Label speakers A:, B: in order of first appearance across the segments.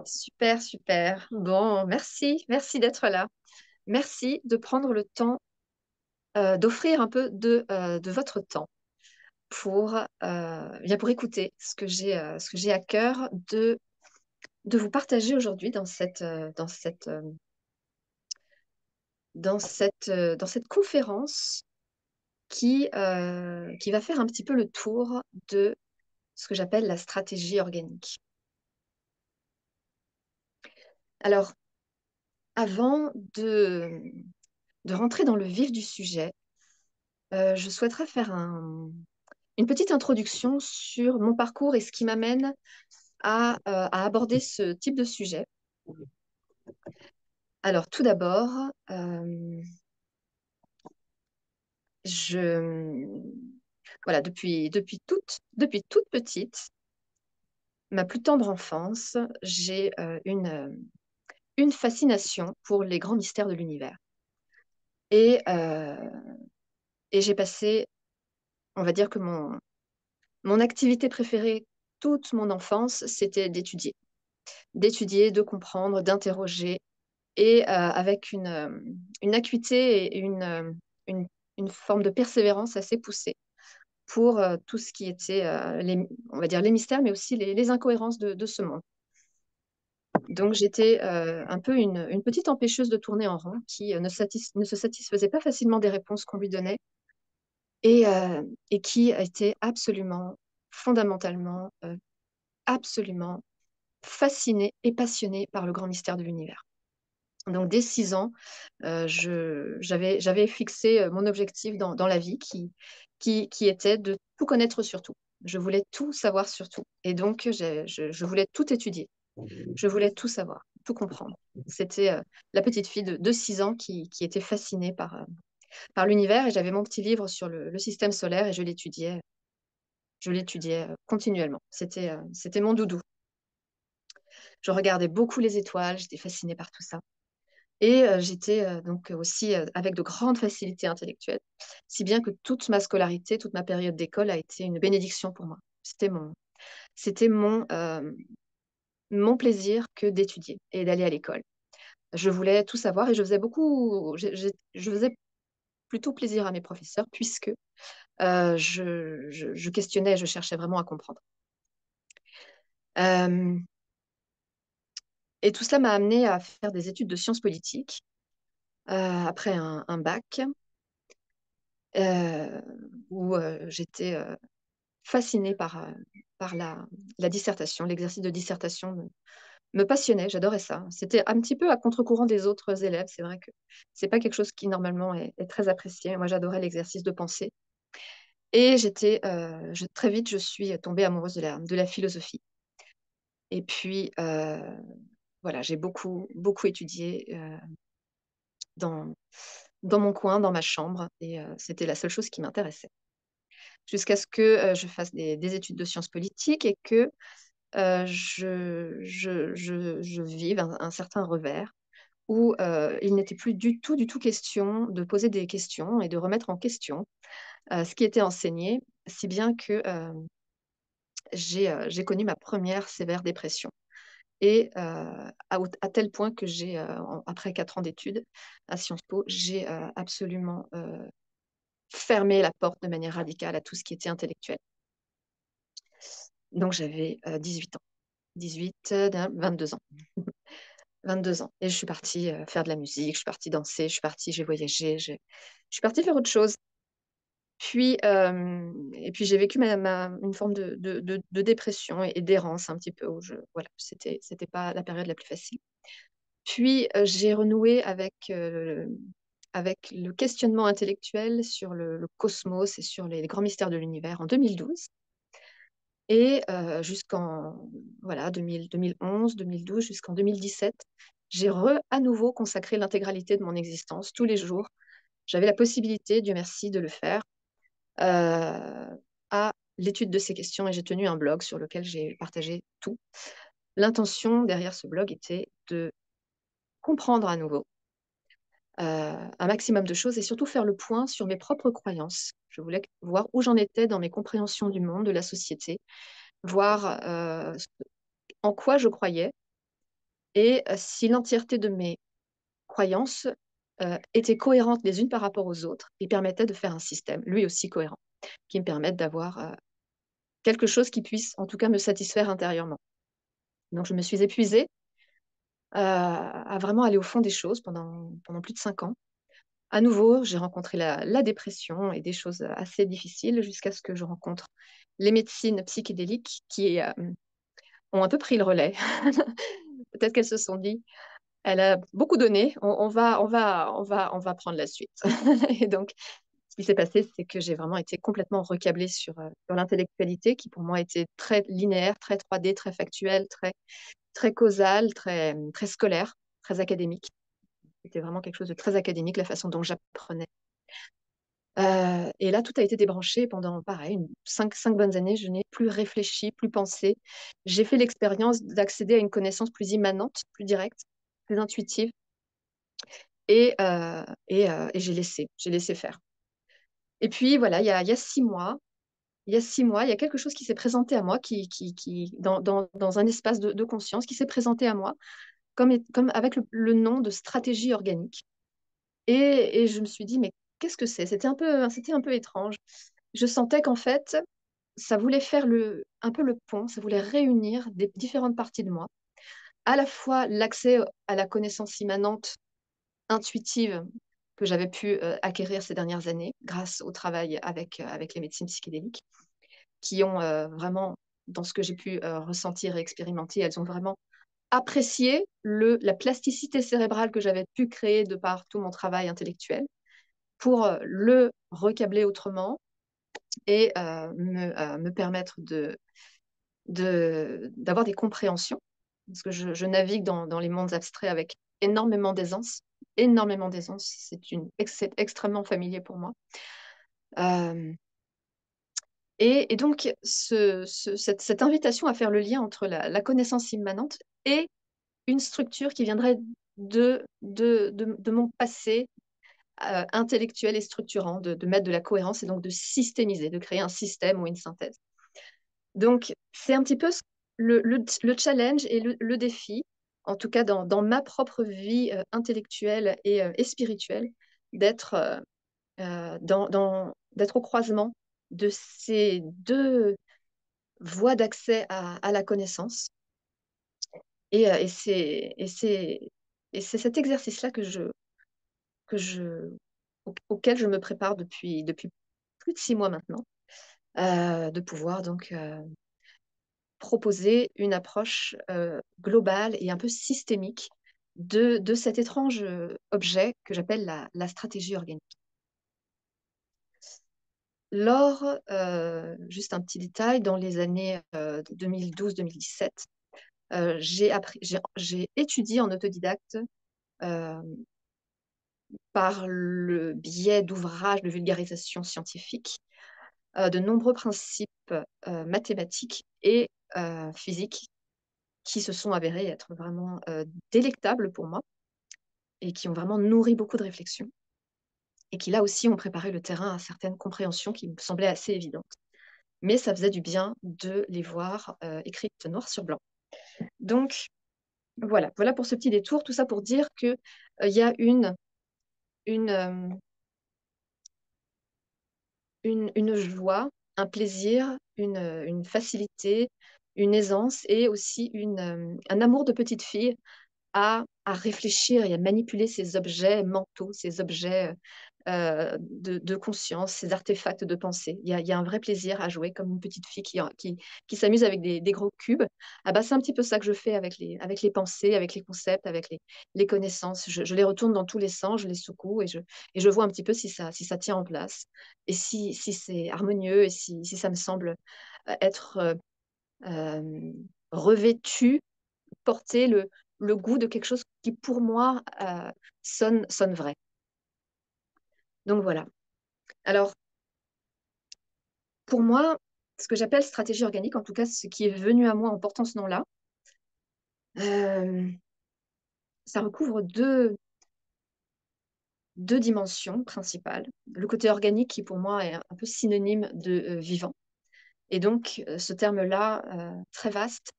A: Super, super. Bon, merci d'être là. Merci de prendre le temps, d'offrir un peu de votre temps pour, bien pour écouter ce que j'ai à cœur de vous partager aujourd'hui dans cette conférence qui va faire un petit peu le tour de ce que j'appelle la stratégie organique. Alors, avant de rentrer dans le vif du sujet, je souhaiterais faire une petite introduction sur mon parcours et ce qui m'amène à aborder ce type de sujet. Alors, tout d'abord, je, voilà, depuis toute petite, ma plus tendre enfance, j'ai une fascination pour les grands mystères de l'univers. Et, euh, et j'ai passé, on va dire que mon activité préférée toute mon enfance, c'était d'étudier, de comprendre, d'interroger, et avec une acuité et une, une forme de persévérance assez poussée pour tout ce qui était, on va dire, les mystères, mais aussi les incohérences de ce monde. Donc j'étais un peu une petite empêcheuse de tourner en rond qui ne se satisfaisait pas facilement des réponses qu'on lui donnait et qui était absolument, fondamentalement, absolument fascinée et passionnée par le grand mystère de l'univers. Donc, dès 6 ans, j'avais fixé mon objectif dans la vie qui était de tout connaître sur tout. Je voulais tout savoir sur tout. Et donc, je voulais tout étudier. Je voulais tout savoir, tout comprendre. C'était la petite fille de 6 ans qui était fascinée par l'univers. Et j'avais mon petit livre sur le système solaire et je l'étudiais. Je l'étudiais continuellement. C'était mon doudou. Je regardais beaucoup les étoiles. J'étais fascinée par tout ça. Et j'étais donc aussi avec de grandes facilités intellectuelles, si bien que toute ma scolarité, toute ma période d'école a été une bénédiction pour moi. C'était mon plaisir que d'étudier et d'aller à l'école. Je voulais tout savoir et je faisais plutôt plaisir à mes professeurs puisque je questionnais, je cherchais vraiment à comprendre. Euh, et tout ça m'a amené à faire des études de sciences politiques après un bac euh, où j'étais fascinée par la dissertation. L'exercice de dissertation me passionnait, j'adorais ça. C'était un petit peu à contre-courant des autres élèves. C'est vrai que c'est pas quelque chose qui normalement est très apprécié. Moi, j'adorais l'exercice de pensée. Et très vite, je suis tombée amoureuse de la philosophie. Et puis, voilà, j'ai beaucoup étudié dans, dans mon coin, dans ma chambre, et c'était la seule chose qui m'intéressait. Jusqu'à ce que je fasse des études de sciences politiques et que je vive un certain revers où il n'était plus du tout question de poser des questions et de remettre en question ce qui était enseigné, si bien que j'ai connu ma première sévère dépression. Et à tel point que après 4 ans d'études à Sciences Po, j'ai absolument fermé la porte de manière radicale à tout ce qui était intellectuel. Donc j'avais 18 ans. 18, 22 ans. 22 ans. Et je suis partie faire de la musique, je suis partie danser, j'ai voyagé, je suis partie faire autre chose. Et puis j'ai vécu une forme de dépression et d'errance un petit peu voilà, c'était pas la période la plus facile. Puis j'ai renoué avec le questionnement intellectuel sur le cosmos et sur les grands mystères de l'univers en 2012. Et jusqu'en voilà, 2011, 2012, jusqu'en 2017, j'ai à nouveau consacré l'intégralité de mon existence, tous les jours. J'avais la possibilité, Dieu merci, de le faire euh, à l'étude de ces questions et j'ai tenu un blog sur lequel j'ai partagé tout. L'intention derrière ce blog était de comprendre à nouveau un maximum de choses et surtout faire le point sur mes propres croyances. Je voulais voir où j'en étais dans mes compréhensions du monde, de la société, voir en quoi je croyais et si l'entièreté de mes croyances étaient cohérentes les unes par rapport aux autres, il permettait de faire un système, lui aussi cohérent, qui me permette d'avoir quelque chose qui puisse en tout cas me satisfaire intérieurement. Donc je me suis épuisée à vraiment aller au fond des choses pendant plus de 5 ans. À nouveau, j'ai rencontré la dépression et des choses assez difficiles jusqu'à ce que je rencontre les médecines psychédéliques qui ont un peu pris le relais. Peut-être qu'elles se sont dit, elle a beaucoup donné, on va prendre la suite. Et donc, ce qui s'est passé, c'est que j'ai vraiment été complètement recablée sur l'intellectualité, qui pour moi était très linéaire, très 3D, très factuelle, très causale, très scolaire, très académique. C'était vraiment quelque chose de très académique, la façon dont j'apprenais. Et là, tout a été débranché pendant, pareil, 5 bonnes années. Je n'ai plus réfléchi, plus pensé. J'ai fait l'expérience d'accéder à une connaissance plus immanente, plus directe, plus intuitive. Et j'ai laissé faire. Et puis, voilà, il y a 6 mois, il y a quelque chose qui s'est présenté à moi, dans un espace de conscience, qui s'est présenté à moi, comme avec le nom de stratégie organique. Et je me suis dit, mais qu'est-ce que c'est? C'était un peu étrange. Je sentais qu'en fait, ça voulait faire un peu le pont, ça voulait réunir des différentes parties de moi, à la fois l'accès à la connaissance immanente, intuitive, que j'avais pu acquérir ces dernières années grâce au travail avec les médecines psychédéliques, qui ont vraiment, dans ce que j'ai pu ressentir et expérimenter, elles ont vraiment apprécié la plasticité cérébrale que j'avais pu créer de par tout mon travail intellectuel pour le recabler autrement et me permettre d'avoir des compréhensions. Parce que je navigue dans les mondes abstraits avec énormément d'aisance. Énormément d'aisance. C'est extrêmement familier pour moi. Et donc, cette invitation à faire le lien entre la connaissance immanente et une structure qui viendrait de mon passé intellectuel et structurant, de mettre de la cohérence et donc de systémiser, de créer un système ou une synthèse. Donc, c'est un petit peu le challenge et le défi, en tout cas dans ma propre vie intellectuelle et spirituelle, d'être d'être au croisement de ces deux voies d'accès à la connaissance. Et c'est cet exercice-là auquel je me prépare depuis plus de 6 mois maintenant, de pouvoir donc proposer une approche globale et un peu systémique de cet étrange objet que j'appelle la stratégie organique. Lors, juste un petit détail, dans les années 2012-2017, j'ai étudié en autodidacte euh, par le biais d'ouvrages de vulgarisation scientifique de nombreux principes mathématiques et physiques qui se sont avérés être vraiment délectables pour moi et qui ont vraiment nourri beaucoup de réflexions et qui là aussi ont préparé le terrain à certaines compréhensions qui me semblaient assez évidentes. Mais ça faisait du bien de les voir écrites noir sur blanc. Donc voilà pour ce petit détour, tout ça pour dire qu'il y a une, euh, une joie, un plaisir, une facilité, une aisance et aussi un amour de petite fille à réfléchir et à manipuler ces objets mentaux, ces objets de conscience, ces artefacts de pensée. Il y a un vrai plaisir à jouer comme une petite fille qui s'amuse avec des gros cubes. Ah bah, c'est un petit peu ça que je fais avec les pensées, avec les concepts, avec les connaissances. Je les retourne dans tous les sens, je les secoue et je vois un petit peu si ça tient en place et si c'est harmonieux et si ça me semble être euh, revêtu, porter le goût de quelque chose qui, pour moi, sonne vrai. Donc voilà. Alors, pour moi, ce que j'appelle stratégie organique, en tout cas ce qui est venu à moi en portant ce nom-là, euh, ça recouvre deux dimensions principales. Le côté organique qui pour moi est un peu synonyme de vivant. Et donc ce terme-là, très vaste,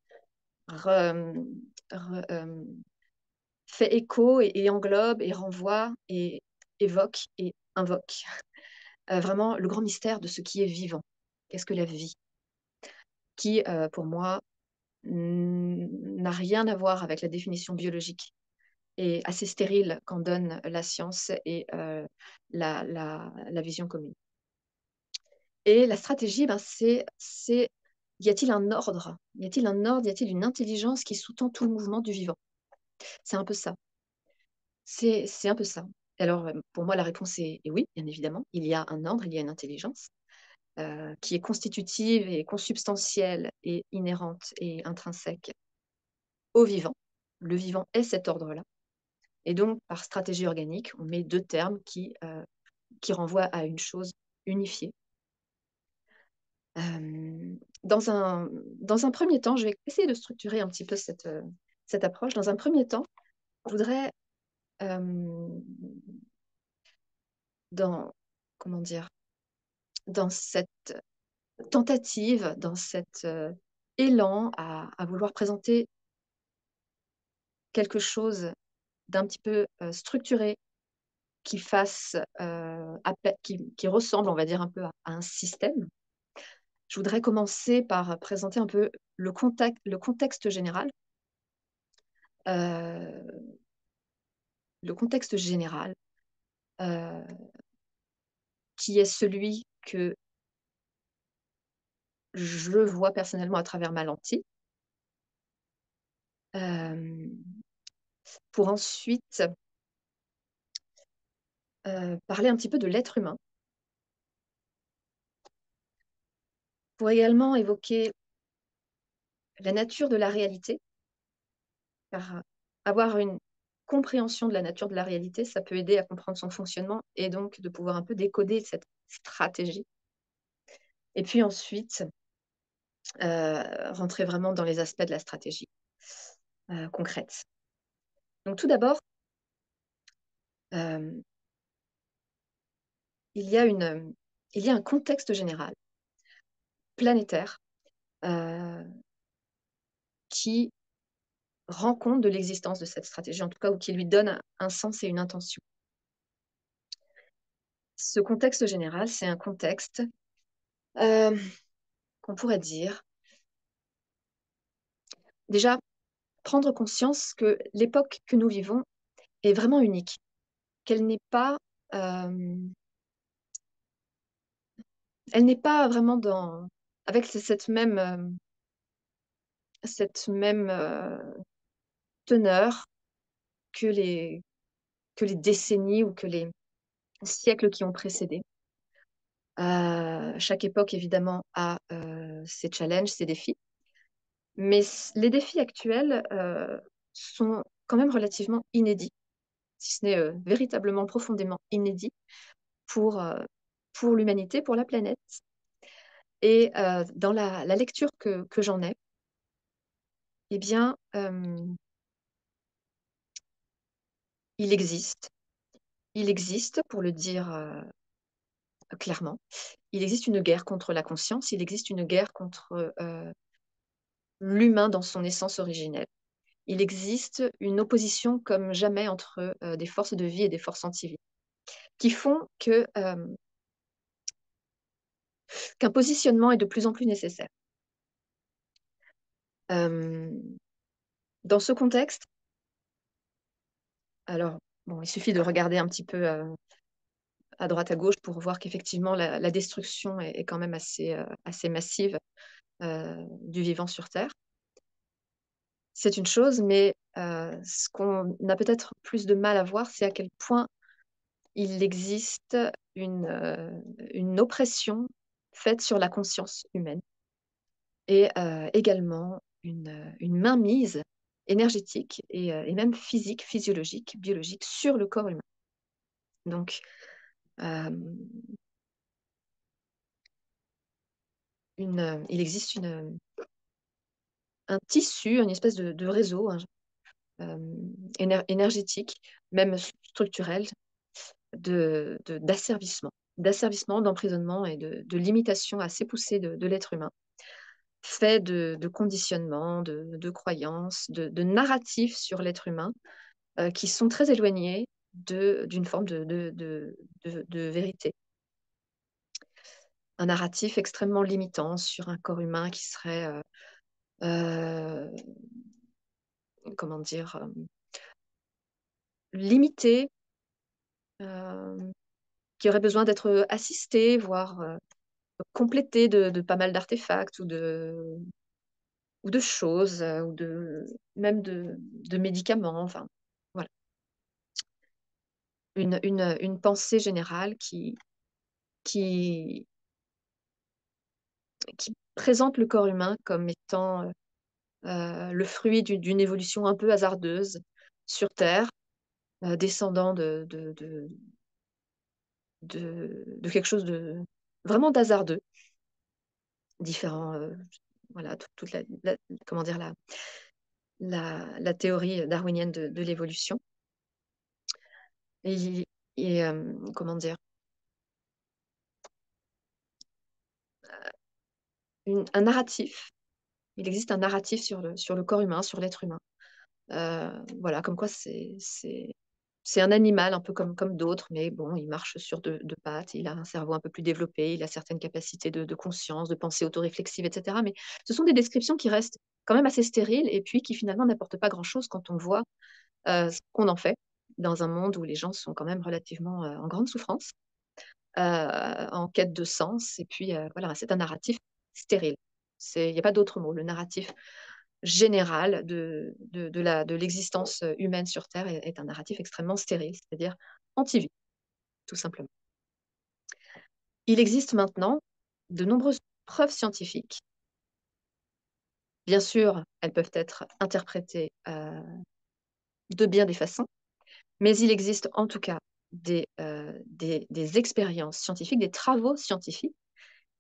A: fait écho et englobe et renvoie et évoque et invoque vraiment le grand mystère de ce qui est vivant. Qu'est-ce que la vie? Qui, pour moi, n'a rien à voir avec la définition biologique et assez stérile qu'en donne la science et la vision commune. Et la stratégie, ben, c'est y a-t-il un ordre? Y a-t-il un ordre? Y a-t-il une intelligence qui sous-tend tout le mouvement du vivant? C'est un peu ça. C'est un peu ça. Alors, pour moi, la réponse est oui, bien évidemment. Il y a un ordre, il y a une intelligence, qui est constitutive et consubstantielle et inhérente et intrinsèque au vivant. Le vivant est cet ordre-là et donc par stratégie organique, on met 2 termes qui renvoient à une chose unifiée. Dans un premier temps, je vais essayer de structurer un petit peu cette approche. Dans un premier temps, je voudrais, dans comment dire? Dans cette tentative, dans cet, élan à vouloir présenter quelque chose d'un petit peu, structuré, qui fasse, qui ressemble, on va dire, un peu à un système. Je voudrais commencer par présenter un peu le contexte général. Heu, le contexte général, heu, qui est celui que je vois personnellement à travers ma lentille. Hem, pour ensuite, parler un petit peu de l'être humain. Pour également évoquer la nature de la réalité, car avoir une compréhension de la nature de la réalité, ça peut aider à comprendre son fonctionnement et donc de pouvoir un peu décoder cette stratégie. Et puis ensuite, rentrer vraiment dans les aspects de la stratégie, concrète. Donc tout d'abord, hem, il y a il y a un contexte général, planétaire, heu, qui rend compte de l'existence de cette stratégie, en tout cas, ou qui lui donne un sens et une intention. Ce contexte général, c'est un contexte, hem, qu'on pourrait dire déjà prendre conscience que l'époque que nous vivons est vraiment unique, qu'elle n'est pas, hem, elle n'est pas vraiment dans avec cette même, teneur que les décennies ou que les siècles qui ont précédé. Chaque époque évidemment a, ses challenges, ses défis, mais les défis actuels, sont quand même relativement inédits, si ce n'est, véritablement profondément inédits pour, pour l'humanité, pour la planète et dans la lecture que j'en ai, eh bien, il existe il existe, pour le dire, clairement, il existe une guerre contre la conscience, il existe une guerre contre, l'humain dans son essence originelle. Il existe une opposition comme jamais entre, des forces de vie et des forces anti-vie, qui font que, qu'un positionnement est de plus en plus nécessaire. Hem, dans ce contexte, alors bon, il suffit de regarder un petit peu, à droite, à gauche pour voir qu'effectivement la destruction est quand même assez massive, du vivant sur terre. C'est une chose, mais ce qu'on a peut-être plus de mal à voir, c'est à quel point il existe une oppression faite sur la conscience humaine et également une mainmise énergétique et même physique, physiologique, biologique sur le corps humain. Donc, hem, il existe un tissu, une espèce de réseau, énergétique, même structurel, d'asservissement, d'emprisonnement et de limitation assez poussée de l'être humain, fait de conditionnements, de croyances, de narratifs sur l'être humain qui sont très éloignés d'une forme de vérité. Un narratif extrêmement limitant sur un corps humain qui serait, euh, comment dire, limité, euh, qui aurait besoin d'être assisté, voire complété de pas mal d'artefacts ou de choses, ou même de médicaments. Enfin, voilà. Une pensée générale qui, qui présente le corps humain comme étant le fruit d'une évolution un peu hasardeuse sur Terre, descendant de quelque chose de vraiment d'hasardeux, différent, voilà, toute comment dire, la théorie darwinienne de l'évolution. Et, comment dire, un narratif. Il existe un narratif sur le corps humain, sur l'être humain. Voilà, comme quoi c'est un animal un peu comme d'autres, mais bon, il marche sur deux pattes, il a un cerveau un peu plus développé, il a certaines capacités de conscience, de pensée autoréflexive, etc. Mais ce sont des descriptions qui restent quand même assez stériles et puis qui finalement n'apportent pas grand-chose quand on voit ce qu'on en fait dans un monde où les gens sont quand même relativement en grande souffrance, en quête de sens. Et puis voilà, c'est un narratif stérile. Il n'y a pas d'autre mot. Le narratif général de l'existence humaine sur Terre est un narratif extrêmement stérile, c'est-à-dire anti-vie, tout simplement. Il existe maintenant de nombreuses preuves scientifiques. Bien sûr, elles peuvent être interprétées de bien des façons, mais il existe en tout cas des expériences scientifiques, des travaux scientifiques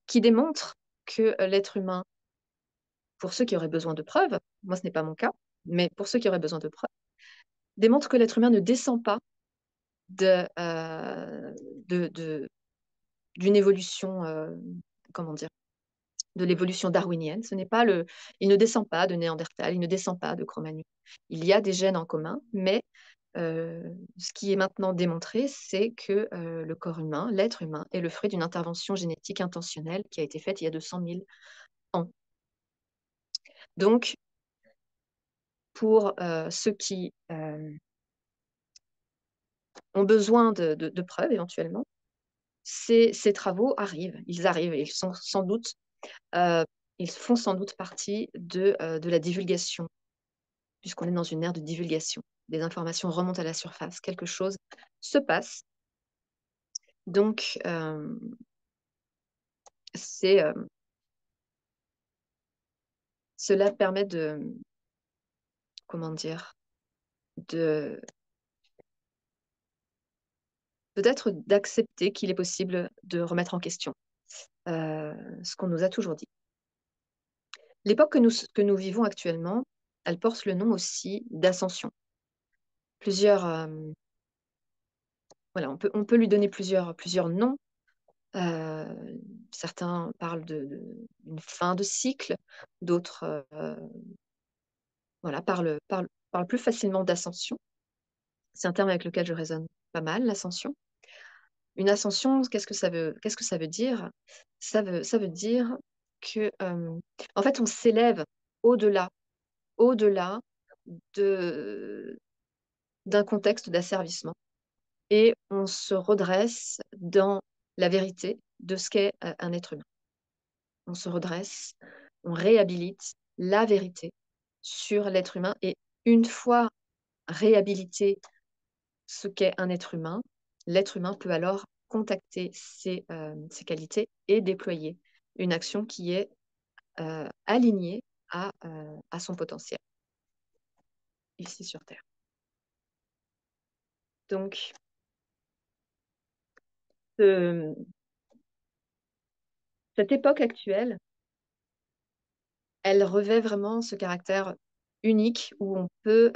A: qui démontrent que l'être humain, pour ceux qui auraient besoin de preuves, moi ce n'est pas mon cas, mais pour ceux qui auraient besoin de preuves, démontrent que l'être humain ne descend pas de, de, de- d'une évolution, comment dire, de l'évolution darwinienne. Il ne descend pas de Néandertal, il ne descend pas de Cro-Magnon. Il y a des gènes en commun, mais ce qui est maintenant démontré, c'est que le corps humain, l'être humain, est le fruit d'une intervention génétique intentionnelle qui a été faite il y a 200 000 ans. Donc, pour ceux qui ont besoin de preuves éventuellement, ces travaux arrivent, et ils sont sans doute, euh, ils font sans doute partie de la divulgation, puisqu'on est dans une ère de divulgation. Des informations remontent à la surface, quelque chose se passe. Donc, c'est, cela permet comment dire, de, peut-être d'accepter qu'il est possible de remettre en question ce qu'on nous a toujours dit. L'époque que nous vivons actuellement, elle porte le nom aussi d'ascension. Plusieurs, voilà, on peut lui donner plusieurs noms. Euh, Certains parlent d'une fin de cycle, d'autres voilà, parlent plus facilement d'ascension. C'est un terme avec lequel je raisonne pas mal, l'ascension. Une ascension, qu'est-ce que ça veut dire? Ça veut dire que, en fait, on s'élève au-delà, au-delà de, d'un contexte d'asservissement et on se redresse dans la vérité de ce qu'est un être humain. On se redresse, on réhabilite la vérité sur l'être humain et une fois réhabilité ce qu'est un être humain, l'être humain peut alors contacter ses qualités et déployer une action qui est alignée à son potentiel ici sur Terre. Donc, ce- cette époque actuelle, elle revêt vraiment ce caractère unique où on peut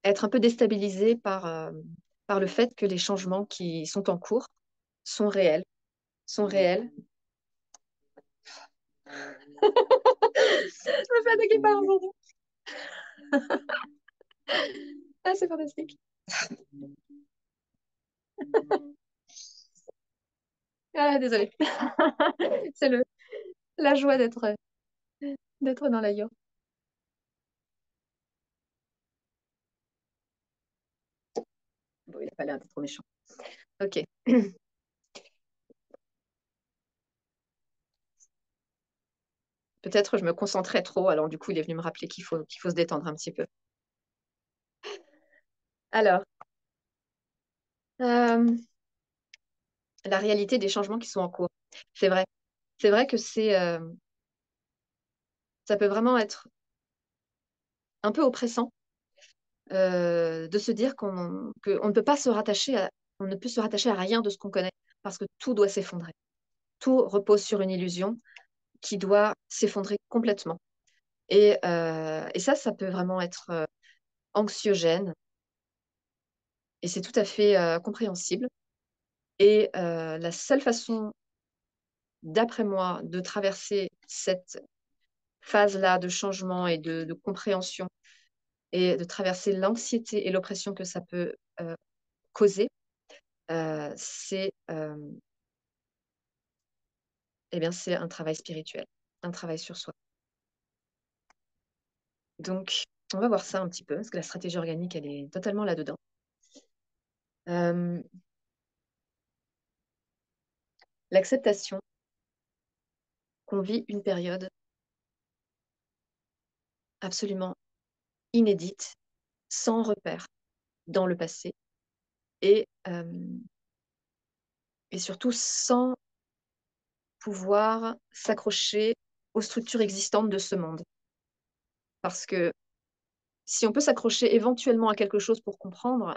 A: être un peu déstabilisé par le fait que les changements qui sont en cours sont réels, sont réels. journée qui part aujourd'hui. Ah, c'est fantastique. Ah, désolée. C'est la joie d'être dans la yourte. Bon, il a pas l'air d'être trop méchant. Ok. Peut-être je me concentrais trop, alors du coup, il est venu me rappeler qu'il faut se détendre un petit peu. Alors, euh, la réalité des changements qui sont en cours. C'est vrai. C'est vrai que ça peut vraiment être un peu oppressant de se dire qu'on ne peut pas se rattacher on ne peut se rattacher à rien de ce qu'on connaît parce que tout doit s'effondrer. Tout repose sur une illusion qui doit s'effondrer complètement. Et ça peut vraiment être anxiogène et c'est tout à fait compréhensible. Et la seule façon, d'après moi, de traverser cette phase-là de changement et de compréhension et de traverser l'anxiété et l'oppression que ça peut causer, c'est eh bien, c'est un travail spirituel, un travail sur soi. Donc, on va voir ça un petit peu, parce que la stratégie organique, elle est totalement là-dedans. Euh, L'acceptation qu'on vit une période absolument inédite, sans repère dans le passé, et, euh, et surtout sans pouvoir s'accrocher aux structures existantes de ce monde. Parce que si on peut s'accrocher éventuellement à quelque chose pour comprendre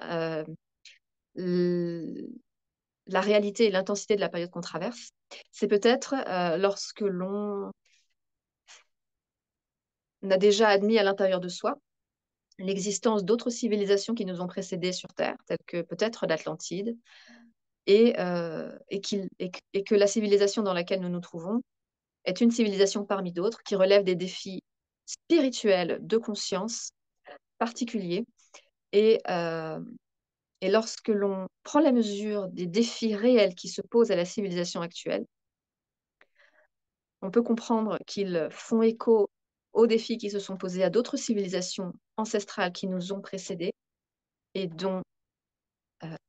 A: la réalité et l'intensité de la période qu'on traverse, c'est peut-être lorsque l'on a déjà admis à l'intérieur de soi l'existence d'autres civilisations qui nous ont précédés sur Terre, telles que peut-être l'Atlantide, et que la civilisation dans laquelle nous nous trouvons est une civilisation parmi d'autres qui relève des défis spirituels de conscience particuliers. Et, euh, et lorsque l'on prend la mesure des défis réels qui se posent à la civilisation actuelle, on peut comprendre qu'ils font écho aux défis qui se sont posés à d'autres civilisations ancestrales qui nous ont précédés et dont,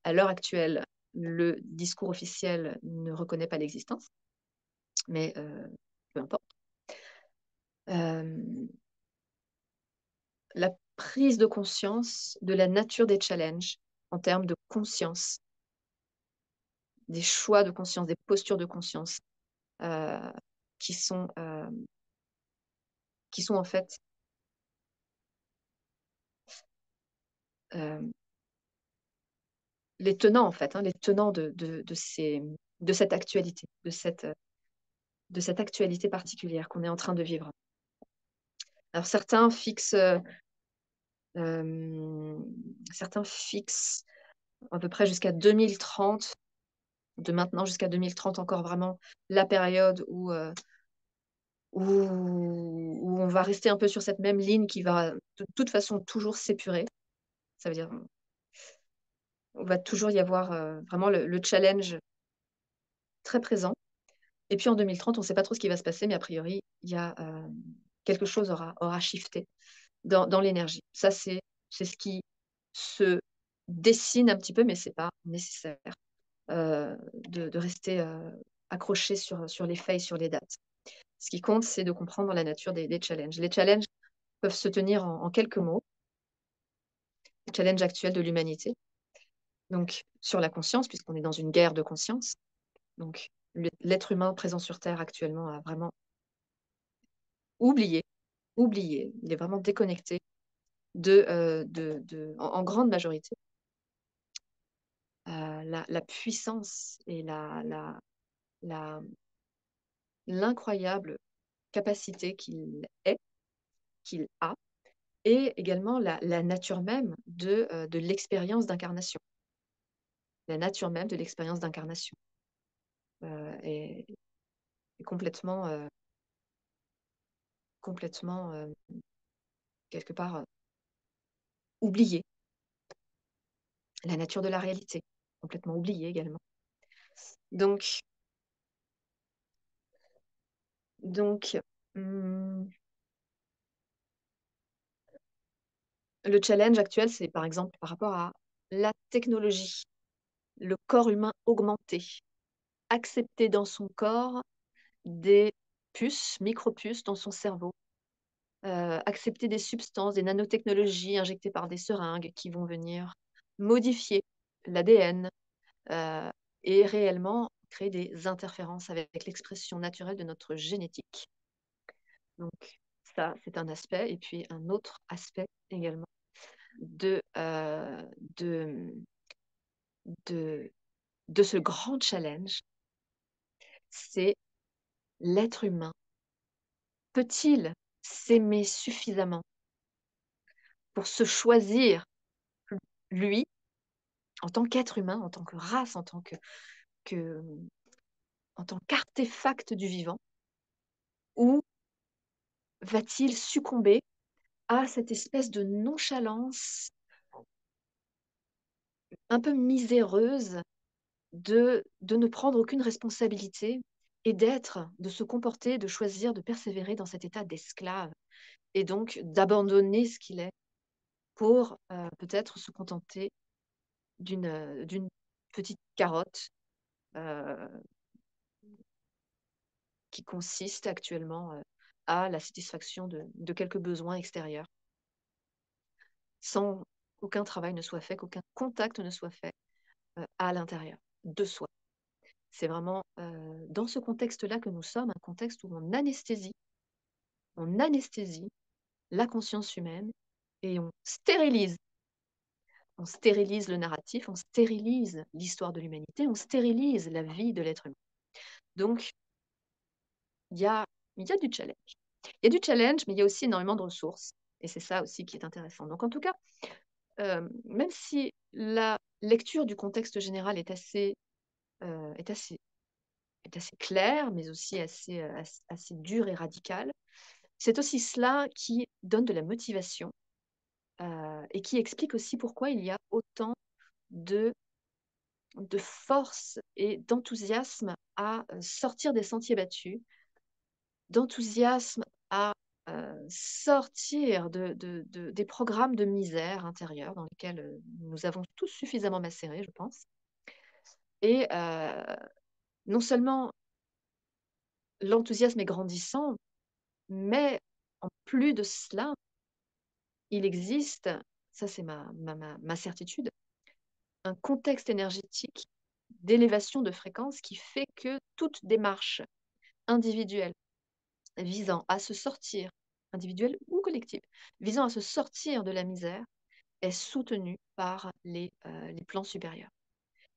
A: à l'heure actuelle, le discours officiel ne reconnaît pas l'existence, mais peu importe. Euh, la prise de conscience de la nature des challenges en termes de conscience, des choix de conscience, des postures de conscience euh, qui sont, euh, qui sont en fait euh, les tenants en fait, hein, les tenants de cette actualité, de cette actualité particulière qu'on est en train de vivre. Alors euh, certains fixent à peu près jusqu'à 2030, de maintenant jusqu'à 2030 encore vraiment la période où on va rester un peu sur cette même ligne qui va de toute façon toujours s'épurer. Ça veut dire on va toujours y avoir vraiment le challenge très présent. Et puis en 2030, on ne sait pas trop ce qui va se passer, mais a priori, il y a quelque chose aura shifté dans l'énergie. Ça, c'est ce qui se dessine un petit peu, mais ce n'est pas nécessaire de rester accroché sur les faits, sur les dates. Ce qui compte, c'est de comprendre la nature des challenges. Les challenges peuvent se tenir en quelques mots. Les challenges actuels de l'humanité. Donc, sur la conscience, puisqu'on est dans une guerre de conscience. Donc, l'être humain présent sur Terre actuellement a vraiment oublié, oublié. Il est vraiment déconnecté en grande majorité, la puissance et la- l'incroyable capacité qu'il a, et également la nature même de l'expérience d'incarnation. La nature même de l'expérience d'incarnation est complètement complètement, quelque part, oubliée. La nature de la réalité, complètement oubliée également. Donc donc, mmh, le challenge actuel, c'est par exemple par rapport à la technologie, le corps humain augmenté, accepter dans son corps des puces, micro-puces dans son cerveau, accepter des substances, des nanotechnologies injectées par des seringues qui vont venir modifier l'ADN, heu et réellement créer des interférences avec l'expression naturelle de notre génétique. Donc ça, c'est un aspect et puis un autre aspect également de, de, de de ce grand challenge, c'est l'être humain peut-il s'aimer suffisamment pour se choisir lui, en tant qu'être humain, en tant que race, que en tant qu'artefact du vivant? Ou va-t-il succomber à cette espèce de nonchalance un peu miséreuse de ne prendre aucune responsabilité et de se comporter, de choisir, de persévérer dans cet état d'esclave et donc d'abandonner ce qu'il est pour, peut-être se contenter d'une petite carotte, heu, qui consiste actuellement, à la satisfaction de quelques besoins extérieurs, sans qu'aucun travail ne soit fait, qu'aucun contact ne soit fait, à l'intérieur de soi. C'est vraiment, dans ce contexte-là que nous sommes, un contexte où on anesthésie la conscience humaine et on stérilise le narratif, on stérilise l'histoire de l'humanité, on stérilise la vie de l'être humain. Donc il y a il y a du challenge. Il y a du challenge, mais il y a aussi énormément de ressources et c'est ça aussi qui est intéressant. Donc en tout cas, même si la lecture du contexte général heu, est assez est assez claire, mais aussi assez dure et radicale, c'est aussi cela qui donne de la motivation, et qui explique aussi pourquoi il y a autant de force et d'enthousiasme à, sortir des sentiers battus, d'enthousiasme à, sortir des programmes de misère intérieure dans lesquels, nous avons tous suffisamment macéré, je pense et non seulement l'enthousiasme est grandissant, mais en plus de cela, il existe, ça c'est ma certitude, un contexte énergétique d'élévation de fréquence qui fait que toute démarche individuelle visant à se sortir, individuelle ou collective, visant à se sortir de la misère est soutenue par les plans supérieurs.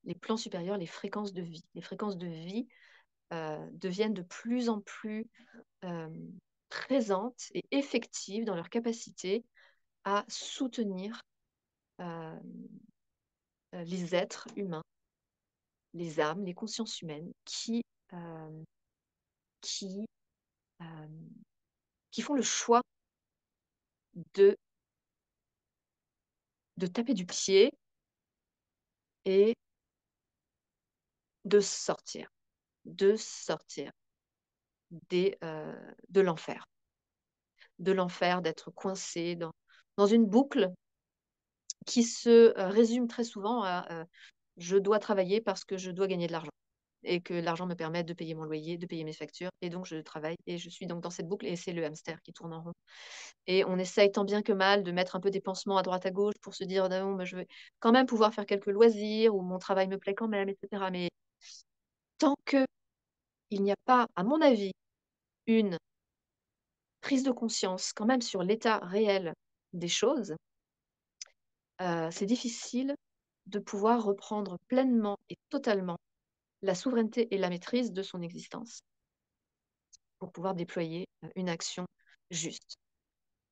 A: Les plans supérieurs, les fréquences de vie. Les fréquences de vie deviennent de plus en plus euh, présentes et effectives dans leur capacité à soutenir euh, les êtres humains, les âmes, les consciences humaines euh, qui, euh, qui font le choix de, de taper du pied et de sortir de l'enfer, d'être coincé dans une boucle qui se résume très souvent à je dois travailler parce que je dois gagner de l'argent et que l'argent me permet de payer mon loyer, de payer mes factures et donc je travaille et je suis donc dans cette boucle et c'est le hamster qui tourne en rond. Et on essaye tant bien que mal de mettre un peu des pansements à droite à gauche pour se dire: «Non, mais je vais quand même pouvoir faire quelques loisirs ou mon travail me plaît quand même» et cetera. Mais tant qu'il n'y a pas, à mon avis, une prise de conscience quand même sur l'état réel des choses, c'est difficile de pouvoir reprendre pleinement et totalement la souveraineté et la maîtrise de son existence pour pouvoir déployer, une action juste.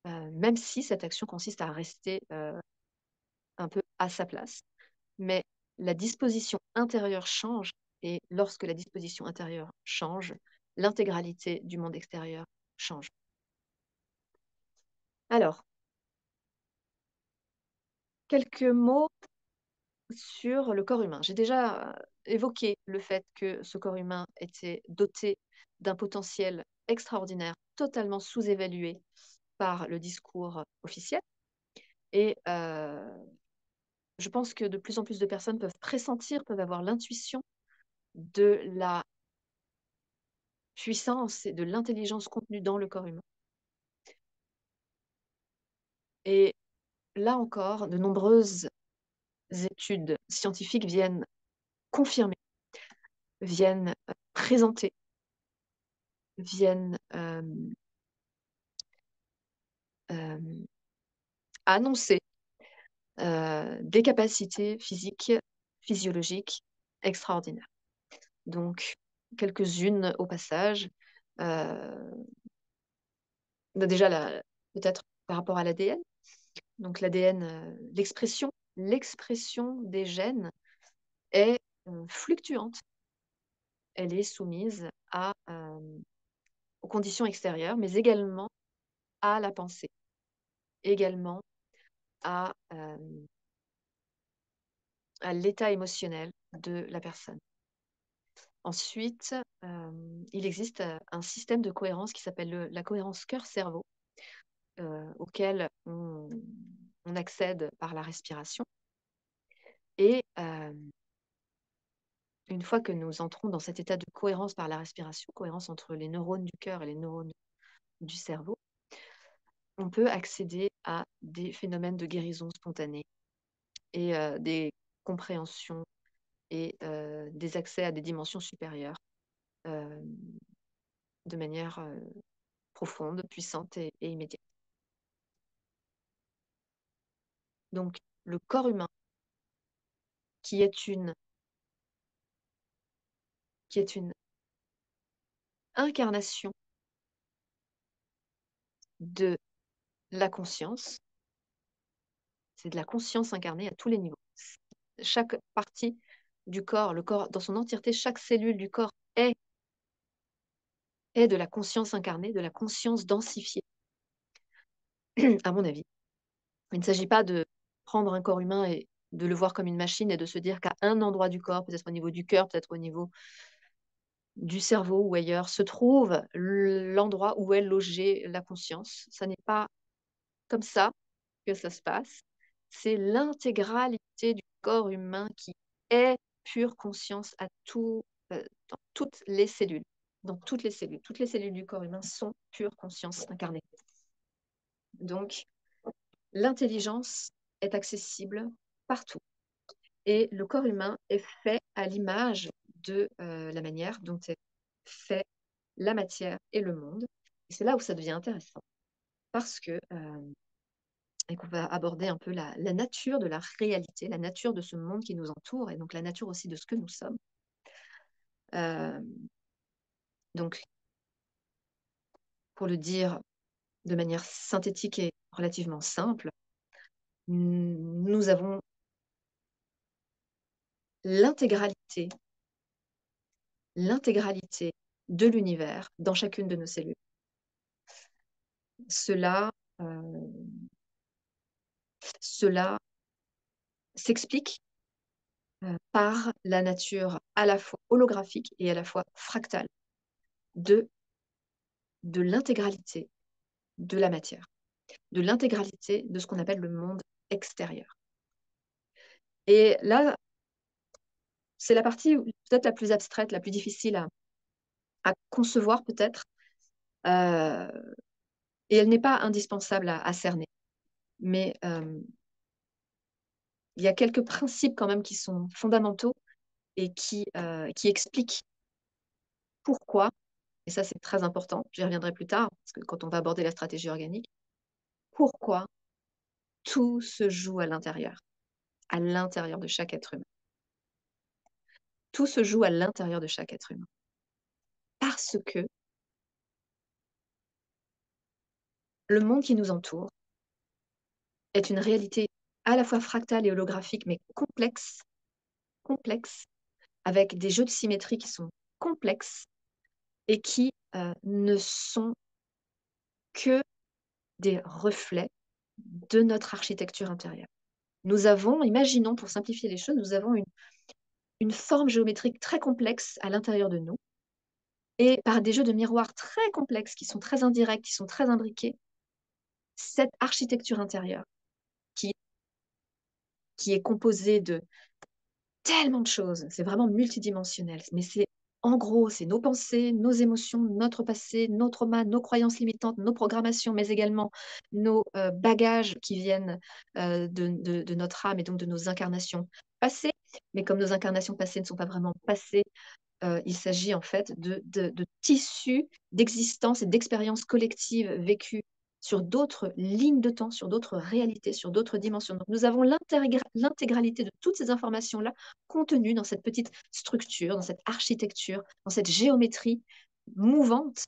A: Même si cette action consiste à rester, un peu à sa place. Mais la disposition intérieure change et lorsque la disposition intérieure change, l'intégralité du monde extérieur change. Alors, quelques mots sur le corps humain. J'ai déjà évoqué le fait que ce corps humain était doté d'un potentiel extraordinaire, totalement sous-évalué par le discours officiel. Et je pense que de plus en plus de personnes peuvent pressentir, peuvent avoir l'intuition de la puissance et de l'intelligence contenue dans le corps humain. Et là encore, de nombreuses études scientifiques viennent confirmer, viennent présenter, viennent euh, annoncer des capacités physiques, physiologiques extraordinaires. Donc, quelques-unes au passage. Euh, déjà, peut-être par rapport à l'ADN. Donc, l'ADN, l'expression des gènes est fluctuante. Elle est soumise aux conditions extérieures, mais également à la pensée, également à, euh, à l'état émotionnel de la personne. Ensuite, il existe un système de cohérence qui s'appelle la cohérence cœur-cerveau, auquel on accède par la respiration. Et une fois que nous entrons dans cet état de cohérence par la respiration, cohérence entre les neurones du cœur et les neurones du cerveau, on peut accéder à des phénomènes de guérison spontanée et des compréhensions et des accès à des dimensions supérieures euh, de manière profonde, puissante et immédiate. Donc, le corps humain, qui est une, qui est une incarnation de la conscience, c'est de la conscience incarnée à tous les niveaux. Chaque partie du corps, le corps dans son entièreté, chaque cellule du corps est de la conscience incarnée, de la conscience densifiée, à mon avis. Il ne s'agit pas de prendre un corps humain et de le voir comme une machine et de se dire qu'à un endroit du corps, peut-être au niveau du cœur, peut-être au niveau du cerveau ou ailleurs, se trouve l'endroit où est logée la conscience. Ça n'est pas comme ça que ça se passe. C'est l'intégralité du corps humain qui est pure conscience dans toutes les cellules. Dans toutes les cellules. Toutes les cellules du corps humain sont pure conscience incarnée. Donc, l'intelligence est accessible partout. Et le corps humain est fait à l'image de la manière dont est fait la matière et le monde. Et c'est là où ça devient intéressant, parce que et qu'on va aborder un peu la nature de la réalité, la nature de ce monde qui nous entoure, et donc la nature aussi de ce que nous sommes. Euh, donc, pour le dire de manière synthétique et relativement simple, nous avons l'intégralité, l'intégralité de l'univers dans chacune de nos cellules. Cela, cela s'explique par la nature à la fois holographique et à la fois fractale de, de l'intégralité de la matière, de l'intégralité de ce qu'on appelle le monde extérieur. Et là, c'est la partie peut-être la plus abstraite, la plus difficile à concevoir peut-être, euh, et elle n'est pas indispensable à cerner. Mais il y a quelques principes quand même qui sont fondamentaux et qui expliquent pourquoi, et ça c'est très important, j'y reviendrai plus tard, parce que quand on va aborder la stratégie organique, pourquoi tout se joue à l'intérieur de chaque être humain. Tout se joue à l'intérieur de chaque être humain. Parce que le monde qui nous entoure est une réalité à la fois fractale et holographique, mais complexe, avec des jeux de symétrie qui sont complexes et qui ne sont que des reflets de notre architecture intérieure. Nous avons, imaginons pour simplifier les choses, nous avons une forme géométrique très complexe à l'intérieur de nous et par des jeux de miroirs très complexes qui sont très indirects, qui sont très imbriqués, cette architecture intérieure qui, qui est composée de tellement de choses, c'est vraiment multidimensionnel, mais c'est en gros, c'est nos pensées, nos émotions, notre passé, nos traumas, nos croyances limitantes, nos programmations, mais également nos bagages qui viennent de notre âme et donc de nos incarnations passées. Mais comme nos incarnations passées ne sont pas vraiment passées, il s'agit en fait de tissus d'existence et d'expériences collectives vécues sur d'autres lignes de temps, sur d'autres réalités, sur d'autres dimensions. Donc, nous avons l'intégralité de toutes ces informations-là contenues dans cette petite structure, dans cette architecture, dans cette géométrie mouvante,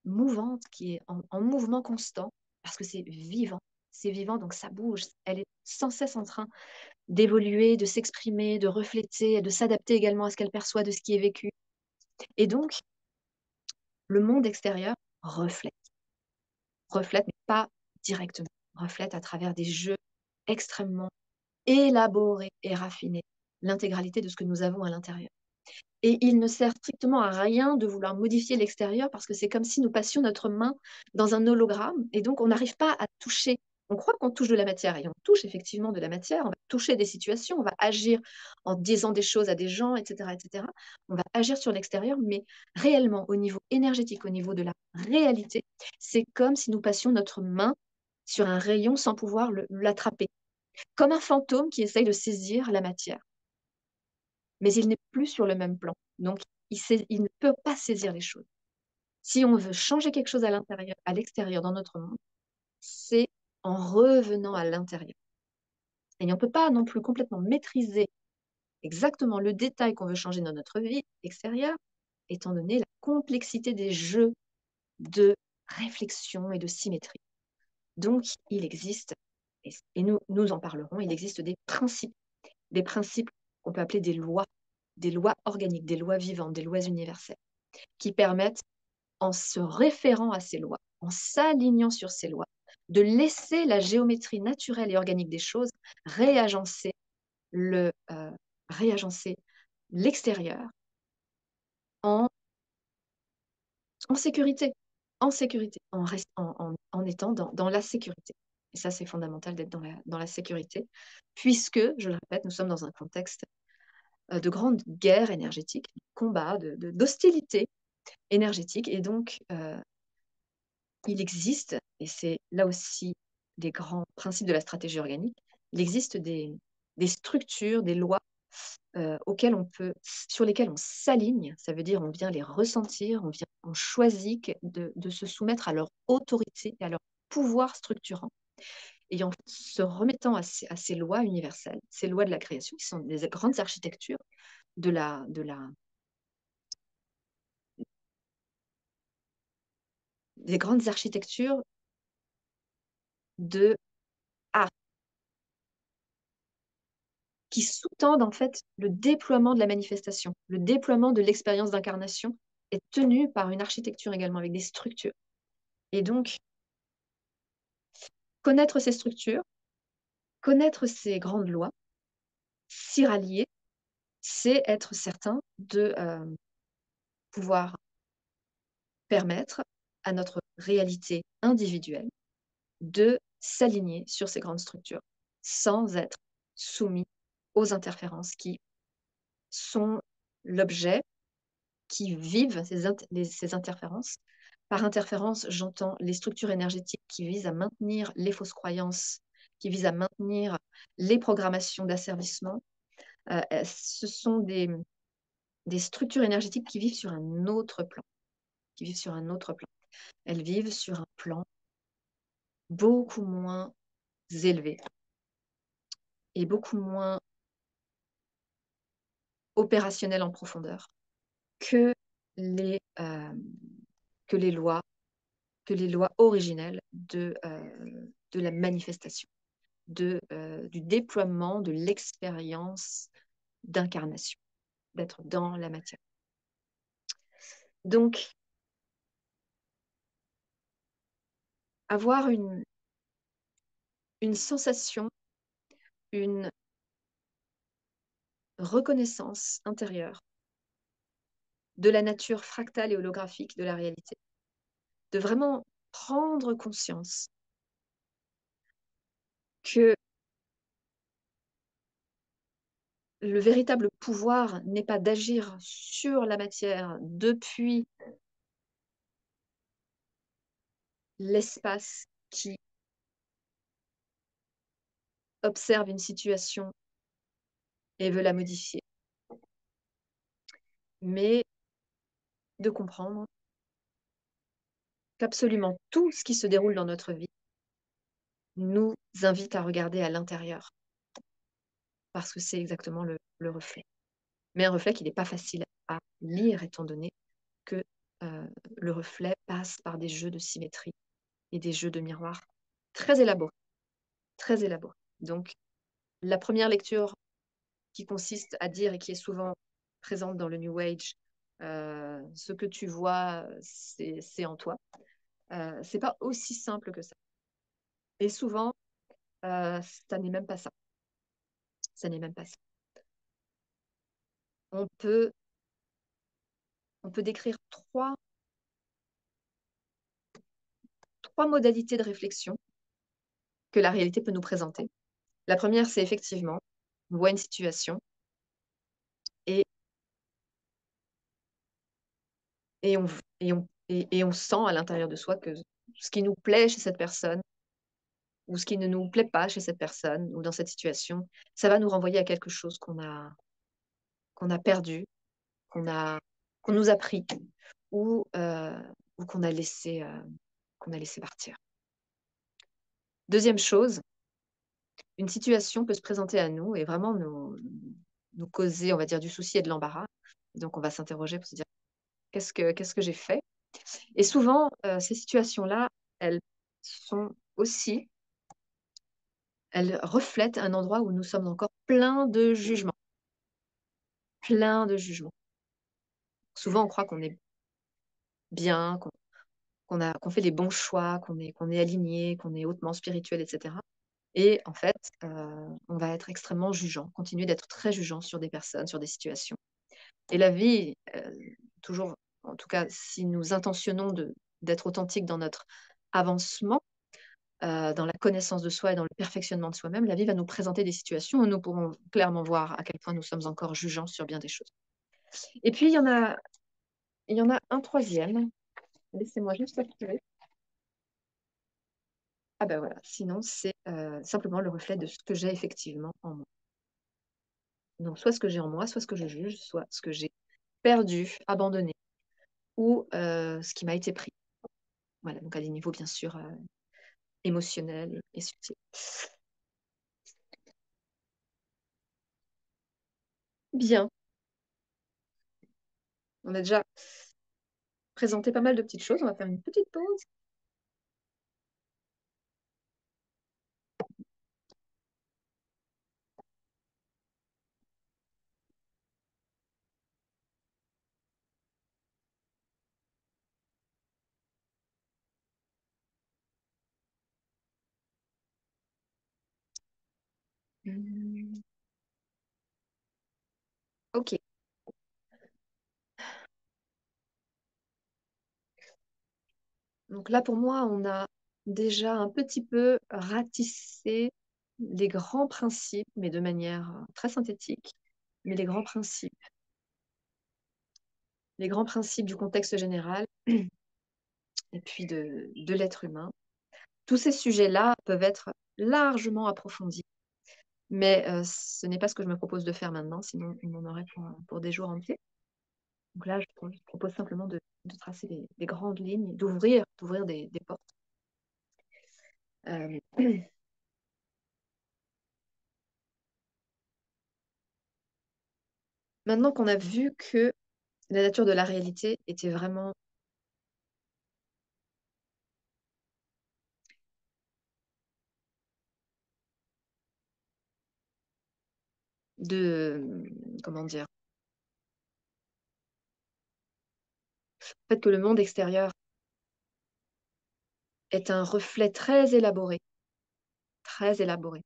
A: mouvante qui est en mouvement constant, parce que c'est vivant. C'est vivant, donc ça bouge. Elle est sans cesse en train d'évoluer, de s'exprimer, de refléter, de s'adapter également à ce qu'elle perçoit de ce qui est vécu. Et donc, le monde extérieur reflète, reflète, mais pas directement, reflète à travers des jeux extrêmement élaborés et raffinés, l'intégralité de ce que nous avons à l'intérieur. Et il ne sert strictement à rien de vouloir modifier l'extérieur parce que c'est comme si nous passions notre main dans un hologramme et donc on n'arrive pas à toucher. On croit qu'on touche de la matière et on touche effectivement de la matière, on va toucher des situations, on va agir en disant des choses à des gens, etc., etc. On va agir sur l'extérieur, mais réellement au niveau énergétique, au niveau de la réalité, c'est comme si nous passions notre main sur un rayon sans pouvoir l'attraper, comme un fantôme qui essaye de saisir la matière mais il n'est plus sur le même plan. Donc, il ne peut pas saisir les choses. Si on veut changer quelque chose à l'intérieur, à l'extérieur, dans notre monde, c'est en revenant à l'intérieur. Et on ne peut pas non plus complètement maîtriser exactement le détail qu'on veut changer dans notre vie extérieure, étant donné la complexité des jeux de réflexion et de symétrie. Donc, il existe, et nous en parlerons, il existe des principes qu'on peut appeler des lois organiques, des lois vivantes, des lois universelles, qui permettent, en se référant à ces lois, en s'alignant sur ces lois, de laisser la géométrie naturelle et organique des choses réagencer le, euh, réagencer l'extérieur en, en sécurité, en étant dans la sécurité. Et ça, c'est fondamental d'être dans la sécurité, puisque, je le répète, nous sommes dans un contexte de grande guerre énergétique, de combat, d'hostilité énergétique. Et donc, il existe, et c'est là aussi des grands principes de la stratégie organique, il existe des structures, des lois sur lesquelles on s'aligne, ça veut dire on vient les ressentir, on choisit de se soumettre à leur autorité et à leur pouvoir structurant, et en se remettant à ces lois universelles, ces lois de la création, qui sont des grandes architectures de la, de la, des grandes architectures de art qui sous-tendent en fait le déploiement de la manifestation, le déploiement de l'expérience d'incarnation est tenu par une architecture également avec des structures. Et donc, connaître ces structures, connaître ces grandes lois, s'y rallier, c'est être certain de pouvoir permettre à notre réalité individuelle de s'aligner sur ces grandes structures sans être soumis aux interférences qui sont l'objet, qui vivent ces interférences. Par interférence, j'entends les structures énergétiques qui visent à maintenir les fausses croyances, qui visent à maintenir les programmations d'asservissement. Ce sont des structures énergétiques qui vivent sur un autre plan, qui vivent sur un autre plan. Elles vivent sur un plan beaucoup moins élevé et beaucoup moins opérationnel en profondeur que les, euh, que les lois, que les lois originelles de la manifestation, du déploiement de l'expérience d'incarnation, d'être dans la matière. Donc, avoir une sensation, une reconnaissance intérieure de la nature fractale et holographique de la réalité. De vraiment prendre conscience que le véritable pouvoir n'est pas d'agir sur la matière depuis l'espace qui observe une situation et veut la modifier, mais de comprendre qu'absolument tout ce qui se déroule dans notre vie nous invite à regarder à l'intérieur, parce que c'est exactement le reflet. Mais un reflet qui n'est pas facile à lire, étant donné que le reflet passe par des jeux de symétrie et des jeux de miroir très élaborés, très élaborés. Donc, la première lecture qui consiste à dire, et qui est souvent présente dans le New Age, ce que tu vois, c'est en toi. C'est pas aussi simple que ça. Et souvent, ça n'est même pas ça. Ça n'est même pas ça. On peut, on peut décrire trois modalités de réflexion que la réalité peut nous présenter. La première, c'est effectivement, on voit une situation et, et on sent à l'intérieur de soi que ce qui nous plaît chez cette personne ou ce qui ne nous plaît pas chez cette personne ou dans cette situation, ça va nous renvoyer à quelque chose qu'on a perdu, qu'on nous a pris ou qu'on a laissé partir. Deuxième chose, une situation peut se présenter à nous et vraiment nous causer, on va dire, du souci et de l'embarras. Donc, on va s'interroger pour se dire, qu'est-ce que j'ai fait? Et souvent, ces situations-là, elles sont aussi, elles reflètent un endroit où nous sommes encore pleins de jugements. Plein de jugements. Souvent, on croit qu'on est bien, qu'on fait les bons choix, qu'on est aligné, qu'on est hautement spirituel, etc. Et en fait, on va être extrêmement jugeant, continuer d'être très jugeant sur des personnes, sur des situations. Et la vie, toujours, en tout cas, si nous intentionnons d'être authentiques dans notre avancement, dans la connaissance de soi et dans le perfectionnement de soi-même, la vie va nous présenter des situations où nous pourrons clairement voir à quel point nous sommes encore jugeants sur bien des choses. Et puis, il y en a un troisième. Laissez-moi juste activer. Ah ben voilà, sinon c'est simplement le reflet de ce que j'ai effectivement en moi. Donc soit ce que j'ai en moi, soit ce que je juge, soit ce que j'ai perdu, abandonné, ou ce qui m'a été pris. Voilà, donc à des niveaux bien sûr émotionnels et subtils. Bien, on a déjà présenté pas mal de petites choses, on va faire une petite pause. Ok, donc là pour moi, on a déjà un petit peu ratissé les grands principes, mais de manière très synthétique, mais les grands principes du contexte général et puis de l'être humain. Tous ces sujets-là peuvent être largement approfondis, mais ce n'est pas ce que je me propose de faire maintenant, sinon on en aurait pour des jours entiers. Donc là, je propose simplement de tracer des grandes lignes, d'ouvrir des portes. Euh, Maintenant qu'on a vu que la nature de la réalité était vraiment comment dire, le fait que le monde extérieur est un reflet très élaboré très élaboré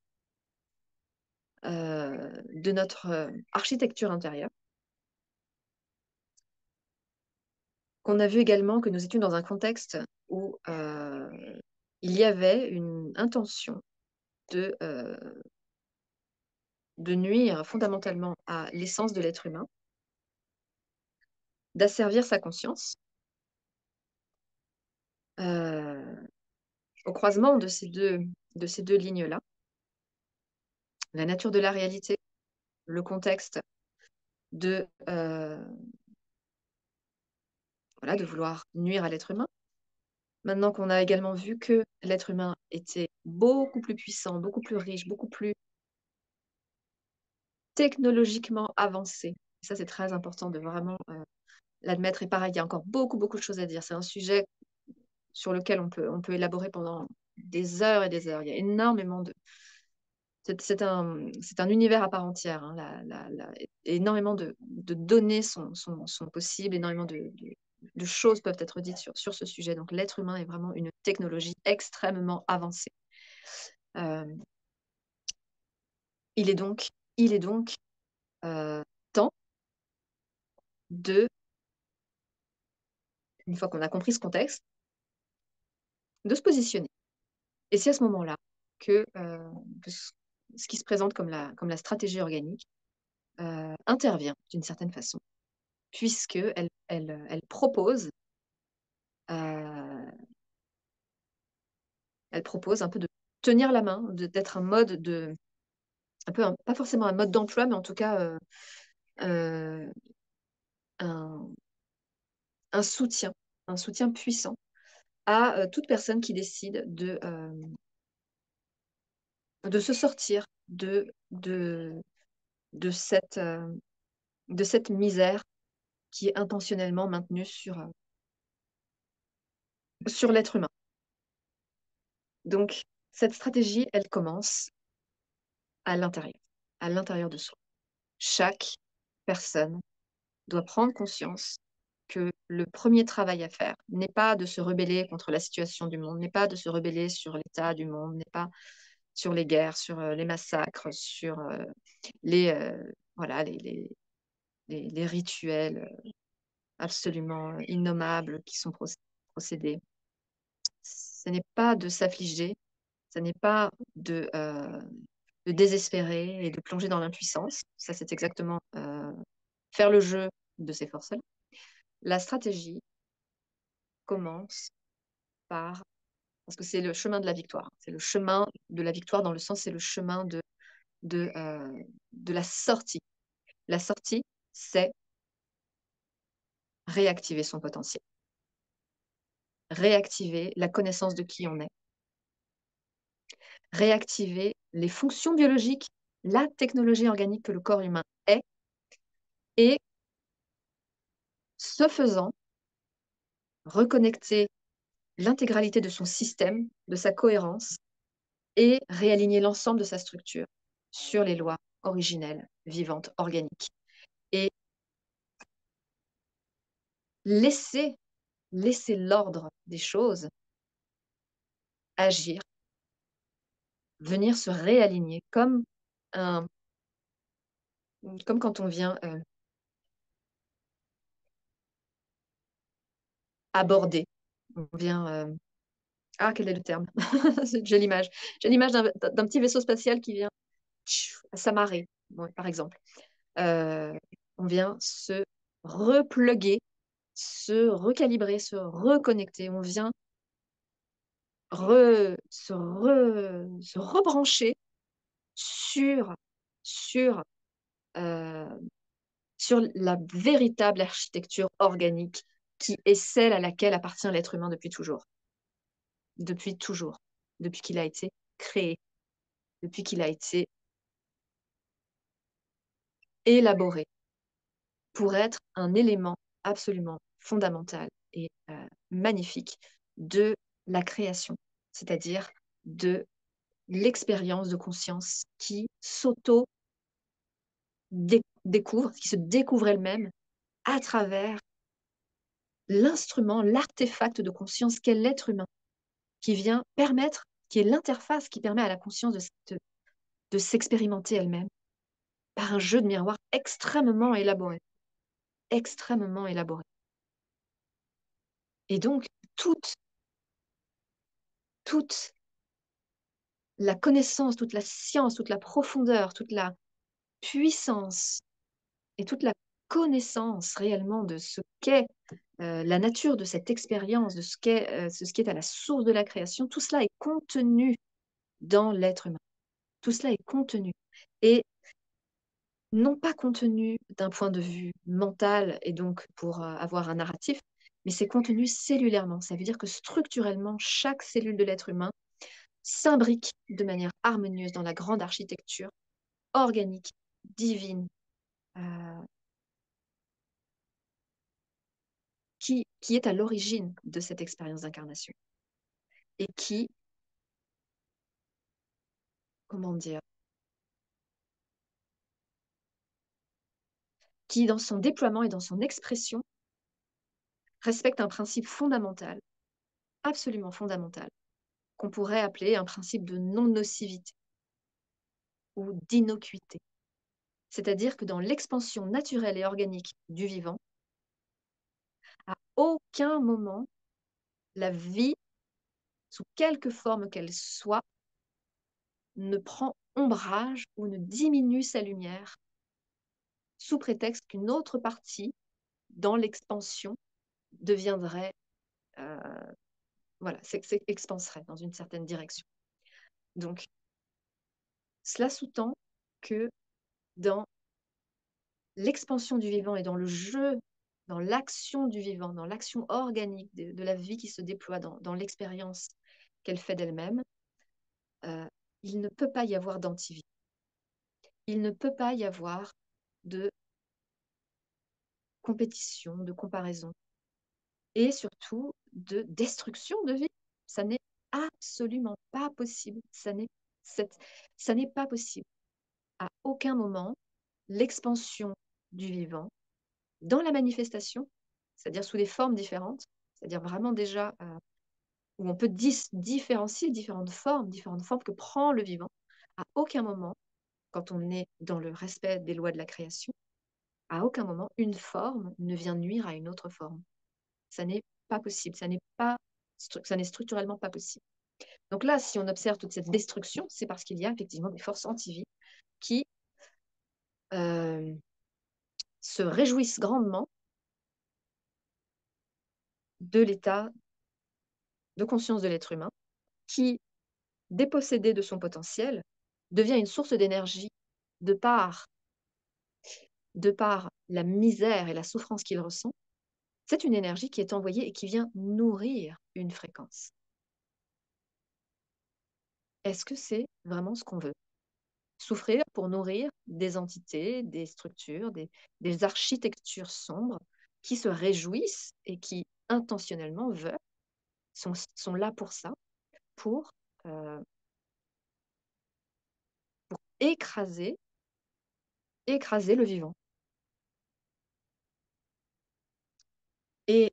A: de notre architecture intérieure, qu'on a vu également que nous étions dans un contexte où il y avait une intention de, euh, de nuire fondamentalement à l'essence de l'être humain, d'asservir sa conscience. Euh, Au croisement de ces deux lignes-là, la nature de la réalité, le contexte de, voilà, de vouloir nuire à l'être humain. Maintenant qu'on a également vu que l'être humain était beaucoup plus puissant, beaucoup plus riche, beaucoup plus technologiquement avancé. Ça, c'est très important de vraiment l'admettre. Et pareil, il y a encore beaucoup, beaucoup de choses à dire. C'est un sujet sur lequel on peut élaborer pendant des heures et des heures. Il y a énormément de... c'est un univers à part entière. Hein. Énormément de données sont possibles, énormément de choses peuvent être dites sur ce sujet. Donc l'être humain est vraiment une technologie extrêmement avancée. Euh, il est donc temps de, une fois qu'on a compris ce contexte, de se positionner. Et c'est à ce moment-là que ce qui se présente comme la stratégie organique intervient d'une certaine façon, puisqu'elle elle propose, euh, elle propose un peu de tenir la main, d'être un mode de, un peu pas forcément un mode d'emploi, mais en tout cas euh, un, un soutien puissant à toute personne qui décide de se sortir de de cette misère qui est intentionnellement maintenue sur l'être humain. Donc, cette stratégie, elle commence à l'intérieur de soi. Chaque personne doit prendre conscience que le premier travail à faire n'est pas de se rebeller contre la situation du monde, n'est pas de se rebeller sur l'état du monde, n'est pas sur les guerres, sur les massacres, sur les, voilà, les rituels absolument innommables qui sont procédés. Ce n'est pas de s'affliger, ce n'est pas de désespérer et de plonger dans l'impuissance. Ça, c'est exactement faire le jeu de ces forces-là. La stratégie commence par, parce que c'est le chemin de la victoire. C'est le chemin de la victoire dans le sens, c'est le chemin de la sortie. La sortie, c'est réactiver son potentiel, réactiver la connaissance de qui on est, réactiver les fonctions biologiques, la technologie organique que le corps humain est, et ce faisant, reconnecter l'intégralité de son système, de sa cohérence, et réaligner l'ensemble de sa structure sur les lois originelles, vivantes, organiques. Et laisser, laisser l'ordre des choses agir, venir se réaligner un, comme quand on vient aborder, on vient... ah, quel est le terme? J'ai l'image. J'ai l'image d'un petit vaisseau spatial qui vient s'amarrer, bon, par exemple. Euh, on vient se repluguer, se recalibrer, se reconnecter. On vient se rebrancher sur, sur, euh, sur la véritable architecture organique qui est celle à laquelle appartient l'être humain depuis toujours, depuis qu'il a été créé, depuis qu'il a été élaboré pour être un élément absolument fondamental et magnifique de la création, c'est-à-dire de l'expérience de conscience qui s'auto-découvre, qui se découvre elle-même à travers l'instrument, l'artefact de conscience qu'est l'être humain, qui vient permettre qui est l'interface qui permet à la conscience de s'expérimenter elle-même par un jeu de miroir extrêmement élaboré, extrêmement élaboré. Et donc, toute, toute la connaissance, toute la science, toute la profondeur, toute la puissance et toute la connaissance réellement de ce qu'est la nature de cette expérience, de ce qui est à la source de la création, tout cela est contenu dans l'être humain. Tout cela est contenu. Et non pas contenu d'un point de vue mental et donc pour avoir un narratif, mais c'est contenu cellulairement. Ça veut dire que structurellement, chaque cellule de l'être humain s'imbrique de manière harmonieuse dans la grande architecture organique, divine, euh, qui est à l'origine de cette expérience d'incarnation et qui, comment dire, qui dans son déploiement et dans son expression respecte un principe fondamental, absolument fondamental, qu'on pourrait appeler un principe de non-nocivité ou d'innocuité. C'est-à-dire que dans l'expansion naturelle et organique du vivant, à aucun moment, la vie, sous quelque forme qu'elle soit, ne prend ombrage ou ne diminue sa lumière sous prétexte qu'une autre partie, dans l'expansion, deviendrait, euh, voilà, expanserait dans une certaine direction. Donc, cela sous-tend que dans l'expansion du vivant et dans le jeu, dans l'action du vivant, dans l'action organique de la vie qui se déploie dans l'expérience qu'elle fait d'elle-même, euh, il ne peut pas y avoir d'antivie. Il ne peut pas y avoir de compétition, de comparaison et surtout de destruction de vie. Ça n'est absolument pas possible. Ça n'est pas possible. À aucun moment, l'expansion du vivant dans la manifestation, c'est-à-dire sous des formes différentes, c'est-à-dire vraiment déjà où on peut différencier différentes formes que prend le vivant. À aucun moment, quand on est dans le respect des lois de la création, à aucun moment une forme ne vient nuire à une autre forme. Ça n'est pas possible, ça n'est structurellement pas possible. Donc là, si on observe toute cette destruction, c'est parce qu'il y a effectivement des forces anti-vie qui euh, se réjouissent grandement de l'état de conscience de l'être humain, qui, dépossédé de son potentiel, devient une source d'énergie de par la misère et la souffrance qu'il ressent. C'est une énergie qui est envoyée et qui vient nourrir une fréquence. Est-ce que c'est vraiment ce qu'on veut? Souffrir pour nourrir des entités, des structures, des architectures sombres qui se réjouissent et qui intentionnellement veulent, sont là pour ça, pour, euh, pour écraser le vivant. Et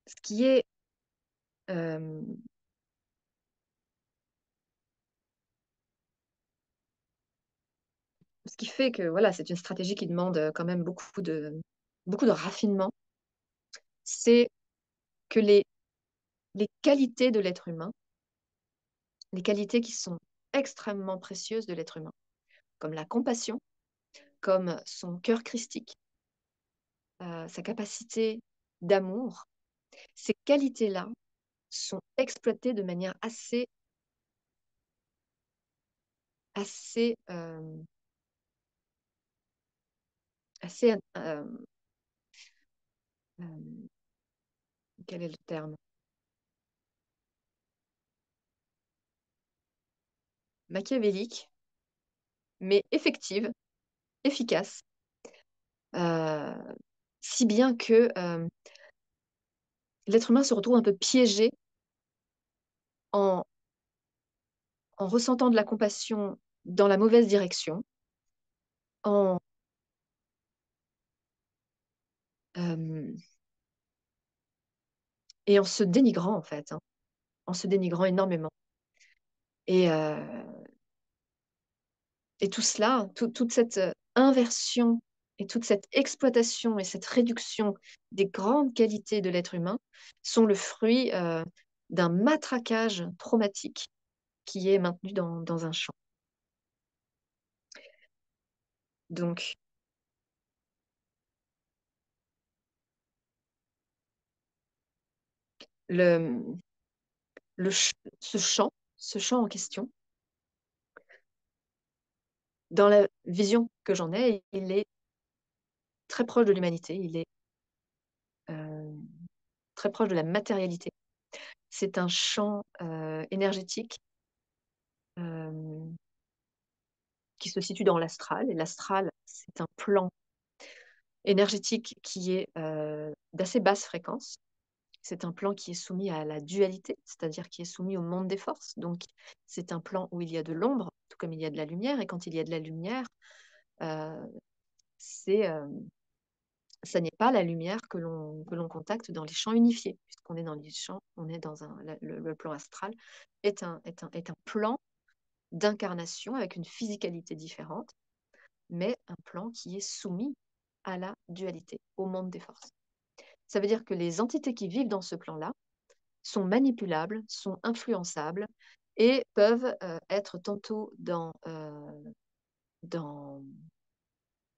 A: ce qui est euh, ce qui fait que voilà, c'est une stratégie qui demande quand même beaucoup de raffinement, c'est que les qualités de l'être humain, les qualités qui sont extrêmement précieuses de l'être humain, comme la compassion, comme son cœur christique, sa capacité d'amour, ces qualités-là sont exploitées de manière assez, assez, euh, quel est le terme? Machiavélique, mais effective, efficace, euh, si bien que l'être humain se retrouve un peu piégé en, en ressentant de la compassion dans la mauvaise direction, en, euh, et en se dénigrant en fait, hein, en se dénigrant énormément. Et, et tout cela, toute cette inversion et toute cette exploitation et cette réduction des grandes qualités de l'être humain sont le fruit d'un matraquage traumatique qui est maintenu dans un champ. Donc, le, le, ch- ce champ en question, dans la vision que j'en ai, il est très proche de l'humanité, il est euh, très proche de la matérialité. C'est un champ énergétique euh, qui se situe dans l'astral. Et l'astral, c'est un plan énergétique qui est d'assez basse fréquence. C'est un plan qui est soumis à la dualité, c'est-à-dire qui est soumis au monde des forces. Donc, c'est un plan où il y a de l'ombre, tout comme il y a de la lumière. Et quand il y a de la lumière, euh, c'est, euh, ça n'est pas la lumière que l'on contacte dans les champs unifiés, puisqu'on est dans les champs, on est dans le plan astral est un plan d'incarnation avec une physicalité différente, mais un plan qui est soumis à la dualité, au monde des forces. Ça veut dire que les entités qui vivent dans ce plan-là sont manipulables, sont influençables et peuvent être tantôt dans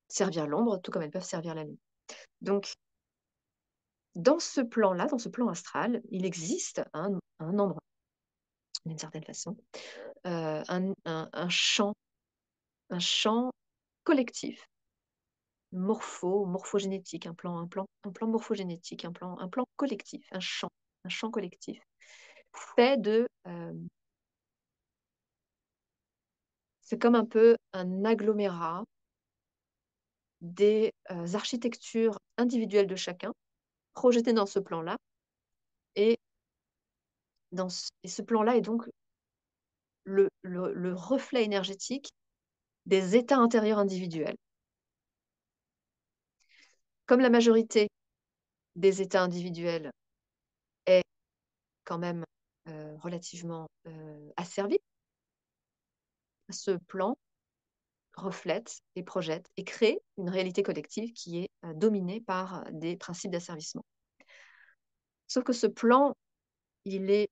A: servir l'ombre, tout comme elles peuvent servir la lumière. Donc, dans ce plan-là, dans ce plan astral, il existe un endroit, d'une certaine façon, un champ collectif, morphogénétique, un plan morphogénétique, un plan collectif, un champ collectif, fait c'est comme un peu un agglomérat des architectures individuelles de chacun, projetées dans ce plan-là, et, et ce plan-là est donc le reflet énergétique des états intérieurs individuels. Comme la majorité des états individuels est quand même relativement asservie, ce plan reflète et projette et crée une réalité collective qui est dominée par des principes d'asservissement. Sauf que ce plan, il est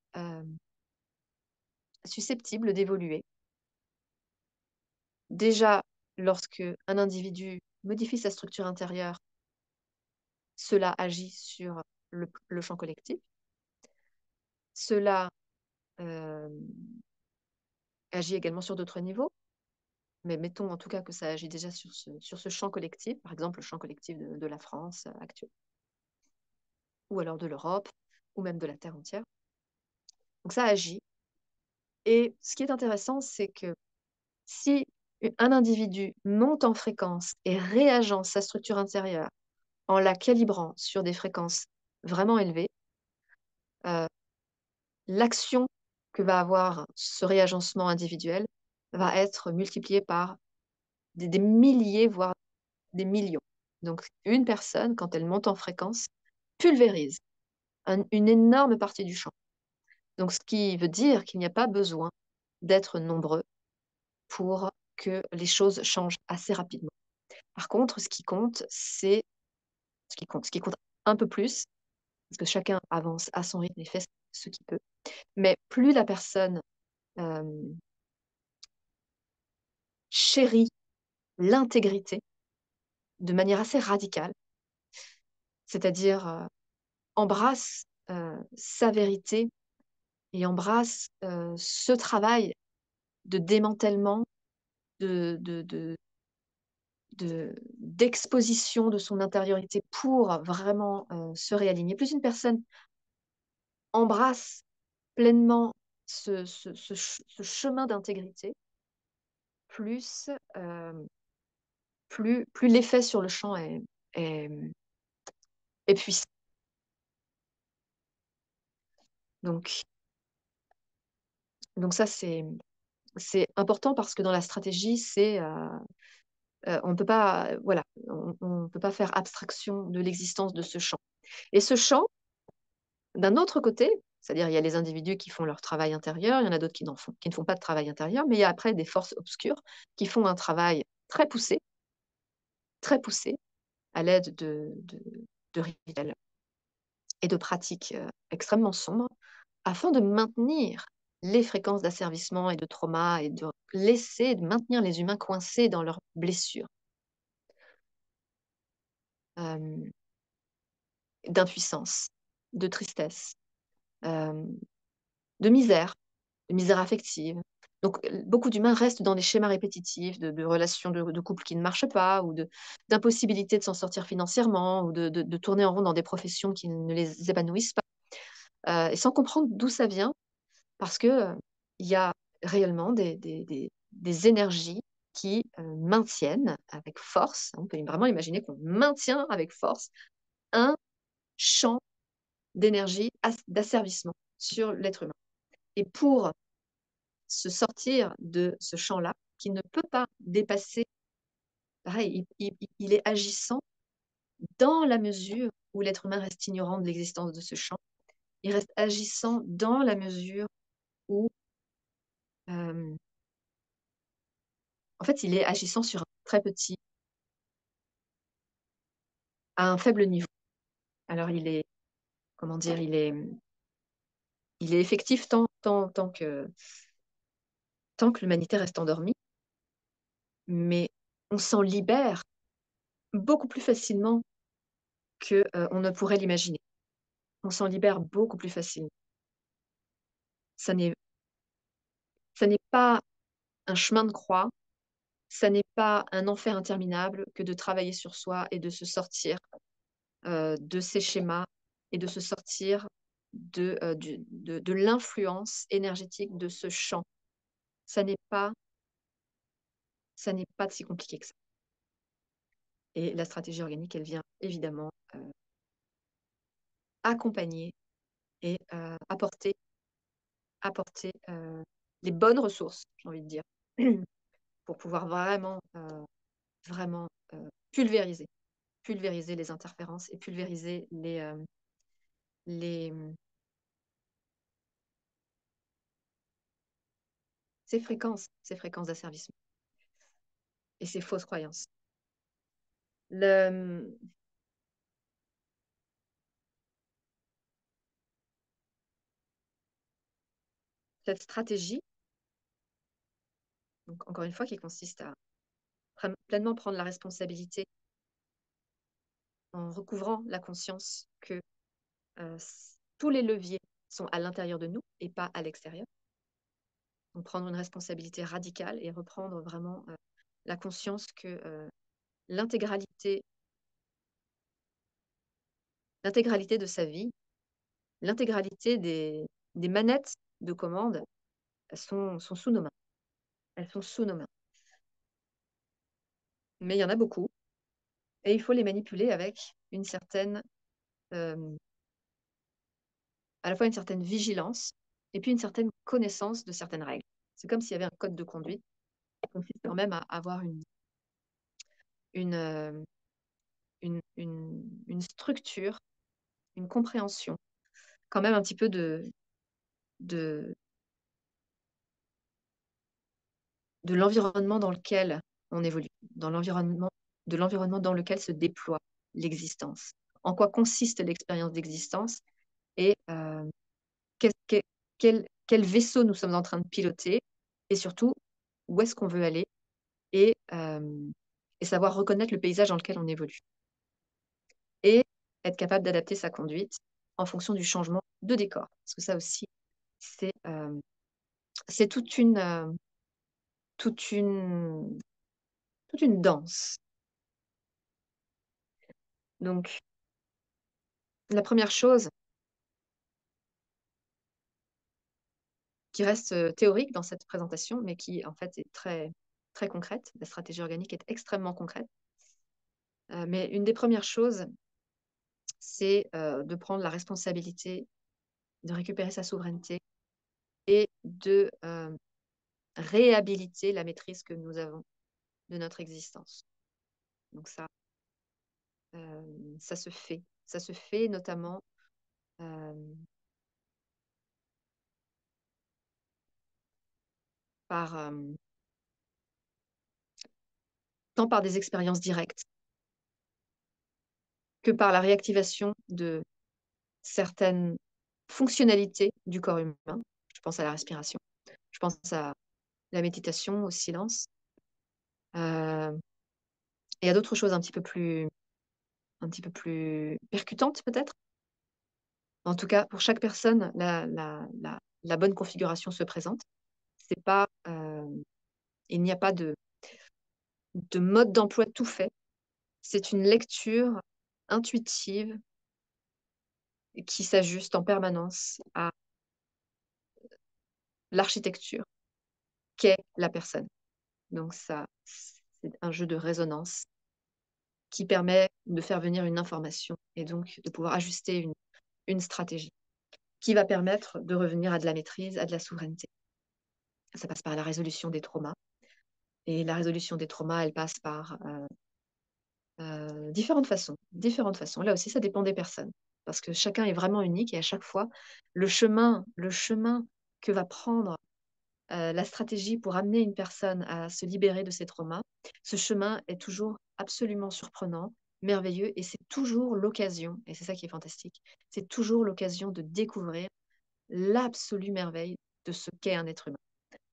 A: susceptible d'évoluer. Déjà, lorsque un individu modifie sa structure intérieure, cela agit sur le champ collectif. Cela euh, agit également sur d'autres niveaux, mais mettons en tout cas que ça agit déjà sur ce champ collectif, par exemple le champ collectif de la France actuelle, ou alors de l'Europe, ou même de la Terre entière. Donc ça agit. Et ce qui est intéressant, c'est que si un individu monte en fréquence et réagence sa structure intérieure en la calibrant sur des fréquences vraiment élevées, euh, l'action que va avoir ce réagencement individuel va être multipliée par des milliers, voire des millions. Donc, une personne, quand elle monte en fréquence, pulvérise une énorme partie du champ. Donc, ce qui veut dire qu'il n'y a pas besoin d'être nombreux pour que les choses changent assez rapidement. Par contre, ce qui compte un peu plus, parce que chacun avance à son rythme et fait ce qu'il peut, mais plus la personne euh, chérit l'intégrité de manière assez radicale, c'est-à-dire embrasse sa vérité et embrasse ce travail de démantèlement, d'exposition de son intériorité pour vraiment se réaligner. Plus une personne embrasse pleinement ce chemin d'intégrité, plus, euh, plus l'effet sur le champ est, est puissant. Donc, donc ça, c'est important parce que dans la stratégie, on ne peut pas, voilà, on peut pas faire abstraction de l'existence de ce champ. Et ce champ, d'un autre côté, C'est-à-dire, il y a les individus qui font leur travail intérieur, il y en a d'autres qui ne font pas de travail intérieur, mais il y a après des forces obscures qui font un travail très poussé, à l'aide de rituels et de pratiques extrêmement sombres, afin de maintenir les fréquences d'asservissement et de trauma et de maintenir les humains coincés dans leurs blessures, euh, d'impuissance, de tristesse, euh, de misère affective. Donc, beaucoup d'humains restent dans des schémas répétitifs de relations de couple qui ne marchent pas, ou d'impossibilité de s'en sortir financièrement, ou de tourner en rond dans des professions qui ne les épanouissent pas, et sans comprendre d'où ça vient, parce que il y a réellement des énergies qui maintiennent avec force, on peut vraiment imaginer qu'on maintient avec force un champ d'énergie, d'asservissement sur l'être humain. Et pour se sortir de ce champ-là, qui ne peut pas dépasser, pareil, il est agissant dans la mesure où l'être humain reste ignorant de l'existence de ce champ. Il reste agissant dans la mesure où, euh, en fait, il est agissant sur un très petit, à un faible niveau. Alors, comment dire, il est effectif tant que l'humanité reste endormie, mais on s'en libère beaucoup plus facilement que, on ne pourrait l'imaginer. On s'en libère beaucoup plus facilement. Ça n'est, ça n'est pas un chemin de croix, ça n'est pas un enfer interminable que de travailler sur soi et de se sortir de ces schémas et de se sortir de l'influence énergétique de ce champ. Ça n'est pas, ça n'est pas si compliqué que ça. Et la stratégie organique, elle vient évidemment accompagner et apporter les bonnes ressources, j'ai envie de dire, pour pouvoir vraiment pulvériser les interférences et pulvériser les, ces fréquences d'asservissement et ces fausses croyances. Le, cette stratégie, donc encore une fois, qui consiste à pleinement prendre la responsabilité en recouvrant la conscience que euh, tous les leviers sont à l'intérieur de nous et pas à l'extérieur. Donc prendre une responsabilité radicale et reprendre vraiment la conscience que l'intégralité de sa vie, l'intégralité des manettes de commande sont sous nos mains. Elles sont sous nos mains. Mais il y en a beaucoup et il faut les manipuler avec une certaine, à la fois une certaine vigilance et puis une certaine connaissance de certaines règles. C'est comme s'il y avait un code de conduite qui consiste quand même à avoir une, euh, une structure, une compréhension, quand même un petit peu de, de l'environnement dans lequel on évolue, de l'environnement dans lequel se déploie l'existence. En quoi consiste l'expérience d'existence et quel, quel, quel vaisseau nous sommes en train de piloter et surtout où est-ce qu'on veut aller et savoir reconnaître le paysage dans lequel on évolue. Et être capable d'adapter sa conduite en fonction du changement de décor. Parce que ça aussi, c'est toute une, toute une danse. Donc, la première chose qui reste théorique dans cette présentation, mais qui en fait est très, très concrète, la stratégie organique est extrêmement concrète. Mais une des premières choses, c'est de prendre la responsabilité, de récupérer sa souveraineté et de réhabiliter la maîtrise que nous avons de notre existence. Donc ça se fait. Ça se fait notamment par, tant par des expériences directes que par la réactivation de certaines fonctionnalités du corps humain. Je pense à la respiration, je pense à la méditation, au silence, heu et à d'autres choses un petit peu plus percutantes peut-être? En tout cas, pour chaque personne, la bonne configuration se présente. C'est pas, il n'y a pas de mode d'emploi tout fait. C'est une lecture intuitive qui s'ajuste en permanence à l'architecture qu'est la personne. Donc ça, c'est un jeu de résonance qui permet de faire venir une information et donc de pouvoir ajuster une stratégie qui va permettre de revenir à de la maîtrise, à de la souveraineté. Ça passe par la résolution des traumas et la résolution des traumas, elle passe par, différentes façons, différentes façons. Là aussi, ça dépend des personnes parce que chacun est vraiment unique et à chaque fois, le chemin que va prendre, la stratégie pour amener une personne à se libérer de ses traumas, ce chemin est toujours absolument surprenant, merveilleux et c'est toujours l'occasion et c'est ça qui est fantastique, c'est toujours l'occasion de découvrir l'absolue merveille de ce qu'est un être humain.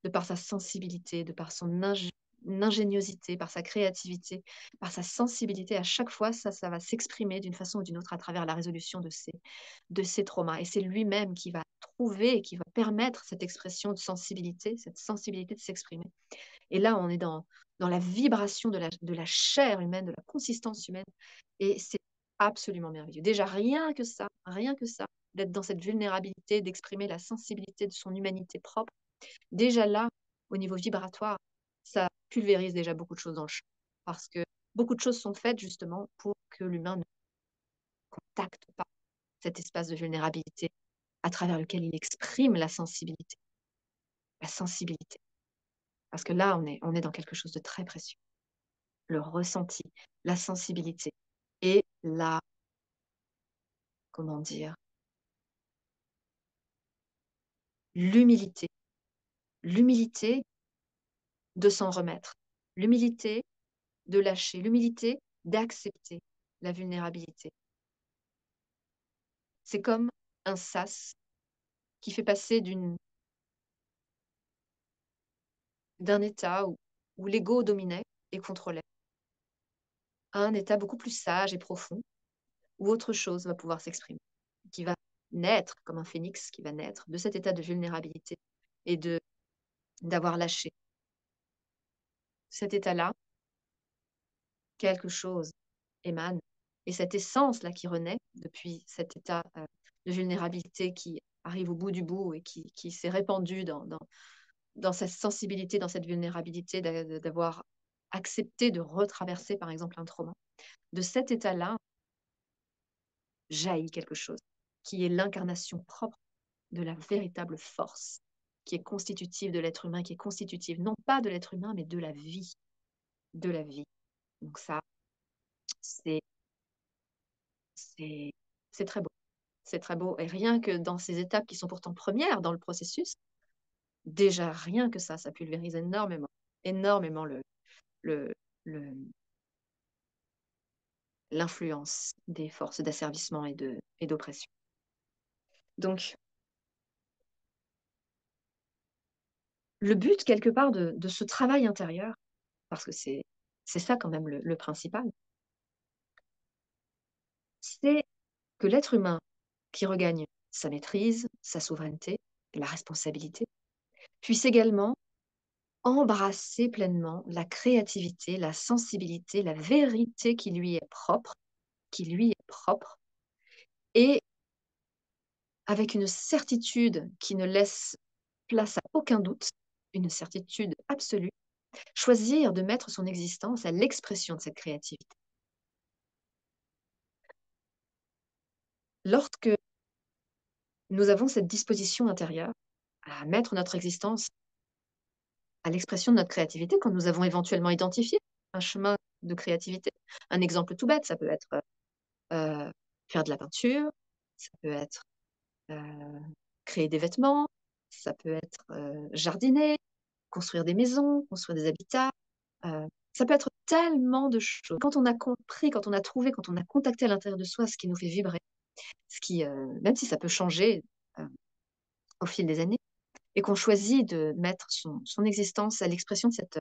A: De par sa sensibilité, de par son ingéniosité, par sa créativité, par sa sensibilité, à chaque fois, ça va s'exprimer d'une façon ou d'une autre à travers la résolution de ses traumas et c'est lui-même qui va trouver et qui va permettre cette expression de sensibilité, cette sensibilité de s'exprimer et là, on est dans la vibration de la chair humaine, de la consistance humaine et c'est absolument merveilleux. Déjà rien que ça, d'être dans cette vulnérabilité, d'exprimer la sensibilité de son humanité propre. Déjà là, au niveau vibratoire, ça pulvérise déjà beaucoup de choses dans le champ. Parce que beaucoup de choses sont faites justement pour que l'humain ne contacte pas cet espace de vulnérabilité à travers lequel il exprime la sensibilité. La sensibilité. Parce que là, on est dans quelque chose de très précieux. Le ressenti, la sensibilité et la, comment dire, l'humilité. L'humilité de s'en remettre. L'humilité de lâcher. L'humilité d'accepter la vulnérabilité. C'est comme un sas qui fait passer d'un état où l'ego dominait et contrôlait, à un état beaucoup plus sage et profond, où autre chose va pouvoir s'exprimer, qui va naître comme un phénix, qui va naître de cet état de vulnérabilité et d'avoir lâché. Cet état-là, quelque chose émane et cette essence-là qui renaît depuis cet état, de vulnérabilité qui arrive au bout du bout et qui s'est répandu dans cette sensibilité, dans cette vulnérabilité d'avoir accepté de retraverser, par exemple, un trauma. De cet état-là, jaillit quelque chose qui est l'incarnation propre de la véritable force qui est constitutive de l'être humain, qui est constitutive non pas de l'être humain, mais de la vie, de la vie. Donc ça, c'est c'est c'est très beau. C'est très beau et rien que dans ces étapes qui sont pourtant premières dans le processus, déjà rien que ça pulvérise énormément, énormément le le l'influence des forces d'asservissement et d'oppression. Donc, le but quelque part de ce travail intérieur, parce que c'est ça quand même le principal, c'est que l'être humain qui regagne sa maîtrise, sa souveraineté, la responsabilité, puisse également embrasser pleinement la créativité, la sensibilité, la vérité qui lui est propre et avec une certitude qui ne laisse place à aucun doute, une certitude absolue, choisir de mettre son existence à l'expression de cette créativité. Lorsque nous avons cette disposition intérieure à mettre notre existence à l'expression de notre créativité, quand nous avons éventuellement identifié un chemin de créativité, un exemple tout bête, ça peut être faire de la peinture, ça peut être créer des vêtements, ça peut être jardiner, construire des maisons, construire des habitats. Ça peut être tellement de choses. Quand on a compris, quand on a trouvé, quand on a contacté à l'intérieur de soi ce qui nous fait vibrer, même si ça peut changer euh, au fil des années, et qu'on choisit de mettre son existence à l'expression de cette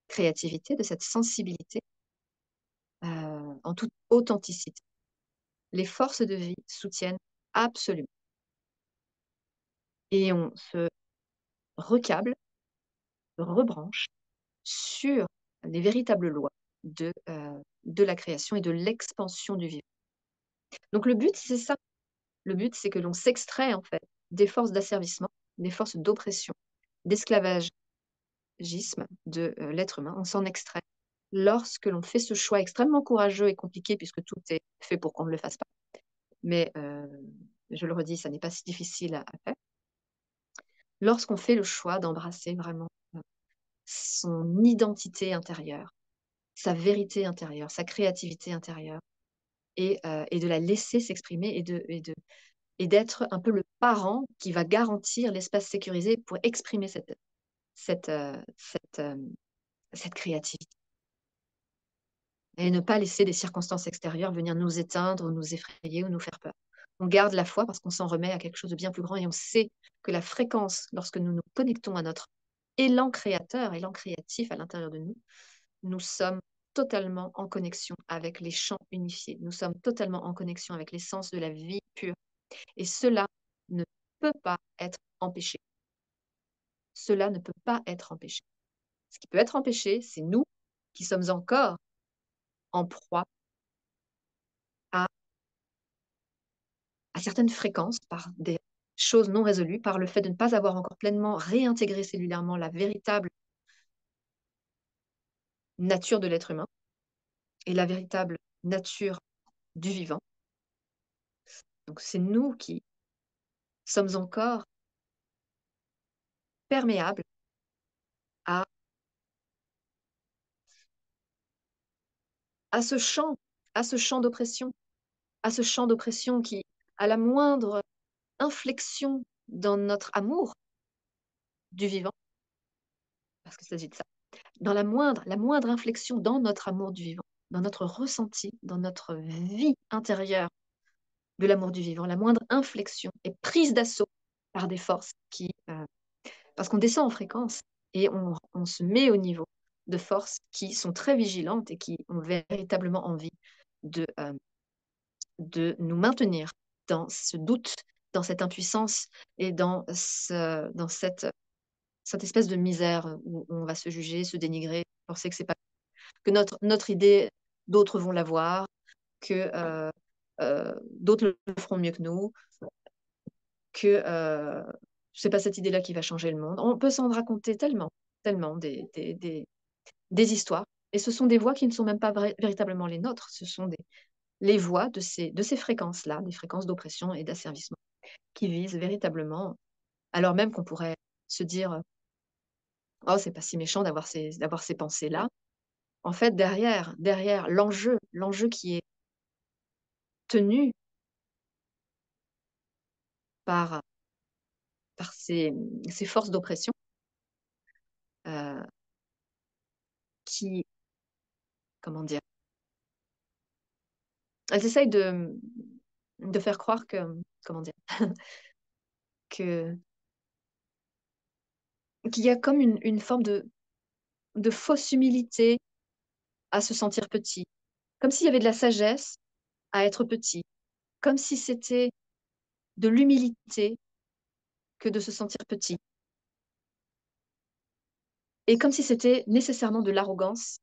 A: créativité, de cette sensibilité, en toute authenticité. Les forces de vie soutiennent absolument. Et on se recable, rebranche sur les véritables lois de la création et de l'expansion du vivant. Donc le but, c'est ça. Le but, c'est que l'on s'extrait en fait des forces d'asservissement, des forces d'oppression, d'esclavagisme de l'être humain. On s'en extrait lorsque l'on fait ce choix extrêmement courageux et compliqué, puisque tout est fait pour qu'on ne le fasse pas. Mais je le redis, ça n'est pas si difficile à faire. Lorsqu'on fait le choix d'embrasser vraiment son identité intérieure, sa vérité intérieure, sa créativité intérieure, et de la laisser s'exprimer et d'être un peu le parent qui va garantir l'espace sécurisé pour exprimer cette, euh, cette, euh, cette créativité. Et ne pas laisser des circonstances extérieures venir nous éteindre, nous effrayer ou nous faire peur. On garde la foi parce qu'on s'en remet à quelque chose de bien plus grand et on sait que la fréquence, lorsque nous nous connectons à notre élan créateur, élan créatif à l'intérieur de nous, nous sommes totalement en connexion avec les champs unifiés. Nous sommes totalement en connexion avec l'essence de la vie pure. Et cela ne peut pas être empêché. Cela ne peut pas être empêché. Ce qui peut être empêché, c'est nous qui sommes encore en proie à, à certaines fréquences par des choses non résolues, par le fait de ne pas avoir encore pleinement réintégré cellulairement la véritable nature de l'être humain et la véritable nature du vivant. Donc c'est nous qui sommes encore perméables à, à ce champ, à ce champ d'oppression, à ce champ d'oppression qui, à la moindre inflexion dans notre amour du vivant, parce qu'il s'agit de ça, dans la moindre inflexion dans notre amour du vivant, dans notre ressenti, dans notre vie intérieure de l'amour du vivant, la moindre inflexion est prise d'assaut par des forces parce qu'on descend en fréquence et on se met au niveau de forces qui sont très vigilantes et qui ont véritablement envie de, euh, de nous maintenir dans ce doute, dans cette impuissance et dans cette espèce de misère où on va se juger, se dénigrer, penser que c'est pas que notre idée, d'autres vont l'avoir, que d'autres le feront mieux que nous, que c'est pas cette idée-là qui va changer le monde. On peut s'en raconter tellement, tellement des histoires. Et ce sont des voix qui ne sont même pas véritablement les nôtres. Ce sont les voix de ces fréquences-là, des fréquences d'oppression et d'asservissement, qui visent véritablement, alors même qu'on pourrait se dire, oh, c'est pas si méchant d'avoir ces pensées-là. En fait, derrière l'enjeu qui est tenu par, par ces forces d'oppression, euh, qui, comment dire, elles essayent de faire croire que, comment dire, que, qu'il y a comme une forme de fausse humilité à se sentir petit, comme s'il y avait de la sagesse à être petit, comme si c'était de l'humilité que de se sentir petit, et comme si c'était nécessairement de l'arrogance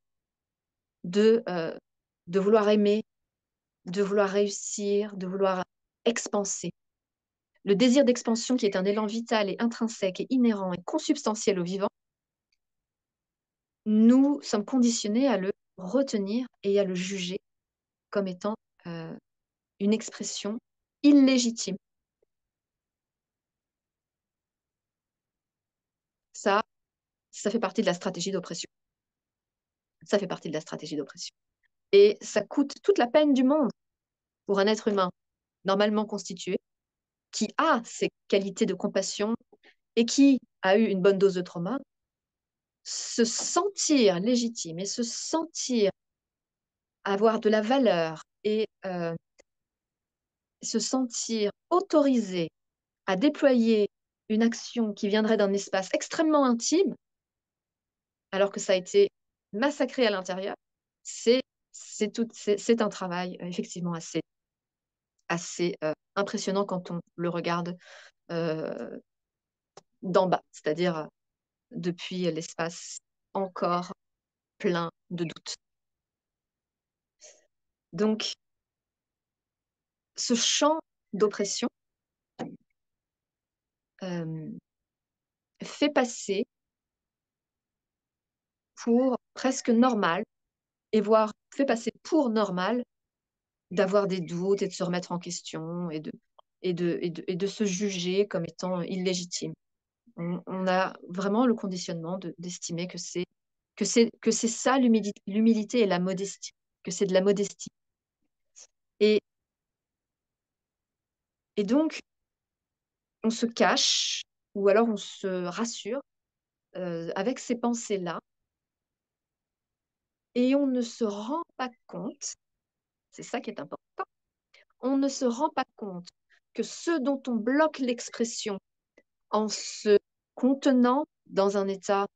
A: de vouloir aimer, de vouloir réussir, de vouloir expanser. Le désir d'expansion, qui est un élan vital et intrinsèque et inhérent et consubstantiel au vivant, nous sommes conditionnés à le retenir et à le juger comme étant euh, une expression illégitime. Ça, ça fait partie de la stratégie d'oppression. Ça fait partie de la stratégie d'oppression. Et ça coûte toute la peine du monde pour un être humain normalement constitué, qui a ses qualités de compassion et qui a eu une bonne dose de trauma, se sentir légitime et se sentir avoir de la valeur et se sentir autorisé à déployer une action qui viendrait d'un espace extrêmement intime, alors que ça a été massacré à l'intérieur, c'est c'est un travail effectivement assez impressionnant quand on le regarde euh, d'en bas, c'est-à-dire depuis l'espace encore plein de doutes. Donc, ce champ d'oppression euh, fait passer pour presque normal, et voire fait passer pour normal d'avoir des doutes et de se remettre en question et de se juger comme étant illégitime. On a vraiment le conditionnement d'estimer que c'est ça l'humilité et la modestie, que c'est de la modestie. Et, et donc, on se cache ou alors on se rassure avec ces pensées-là et on ne se rend pas compte, c'est ça qui est important, on ne se rend pas compte que ce dont on bloque l'expression en se contenant dans un état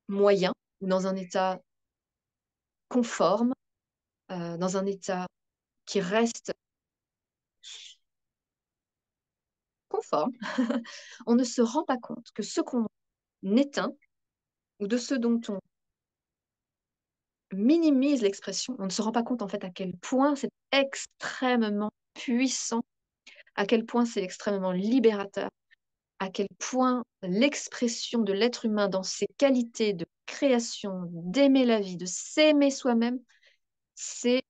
A: moyen ou dans un état conforme, dans un état qui reste conforme, on ne se rend pas compte que ce qu'on éteint ou de ce dont on minimise l'expression, on ne se rend pas compte en fait à quel point c'est extrêmement puissant, à quel point c'est extrêmement libérateur, à quel point l'expression de l'être humain dans ses qualités de création, d'aimer la vie, de s'aimer soi-même, c'est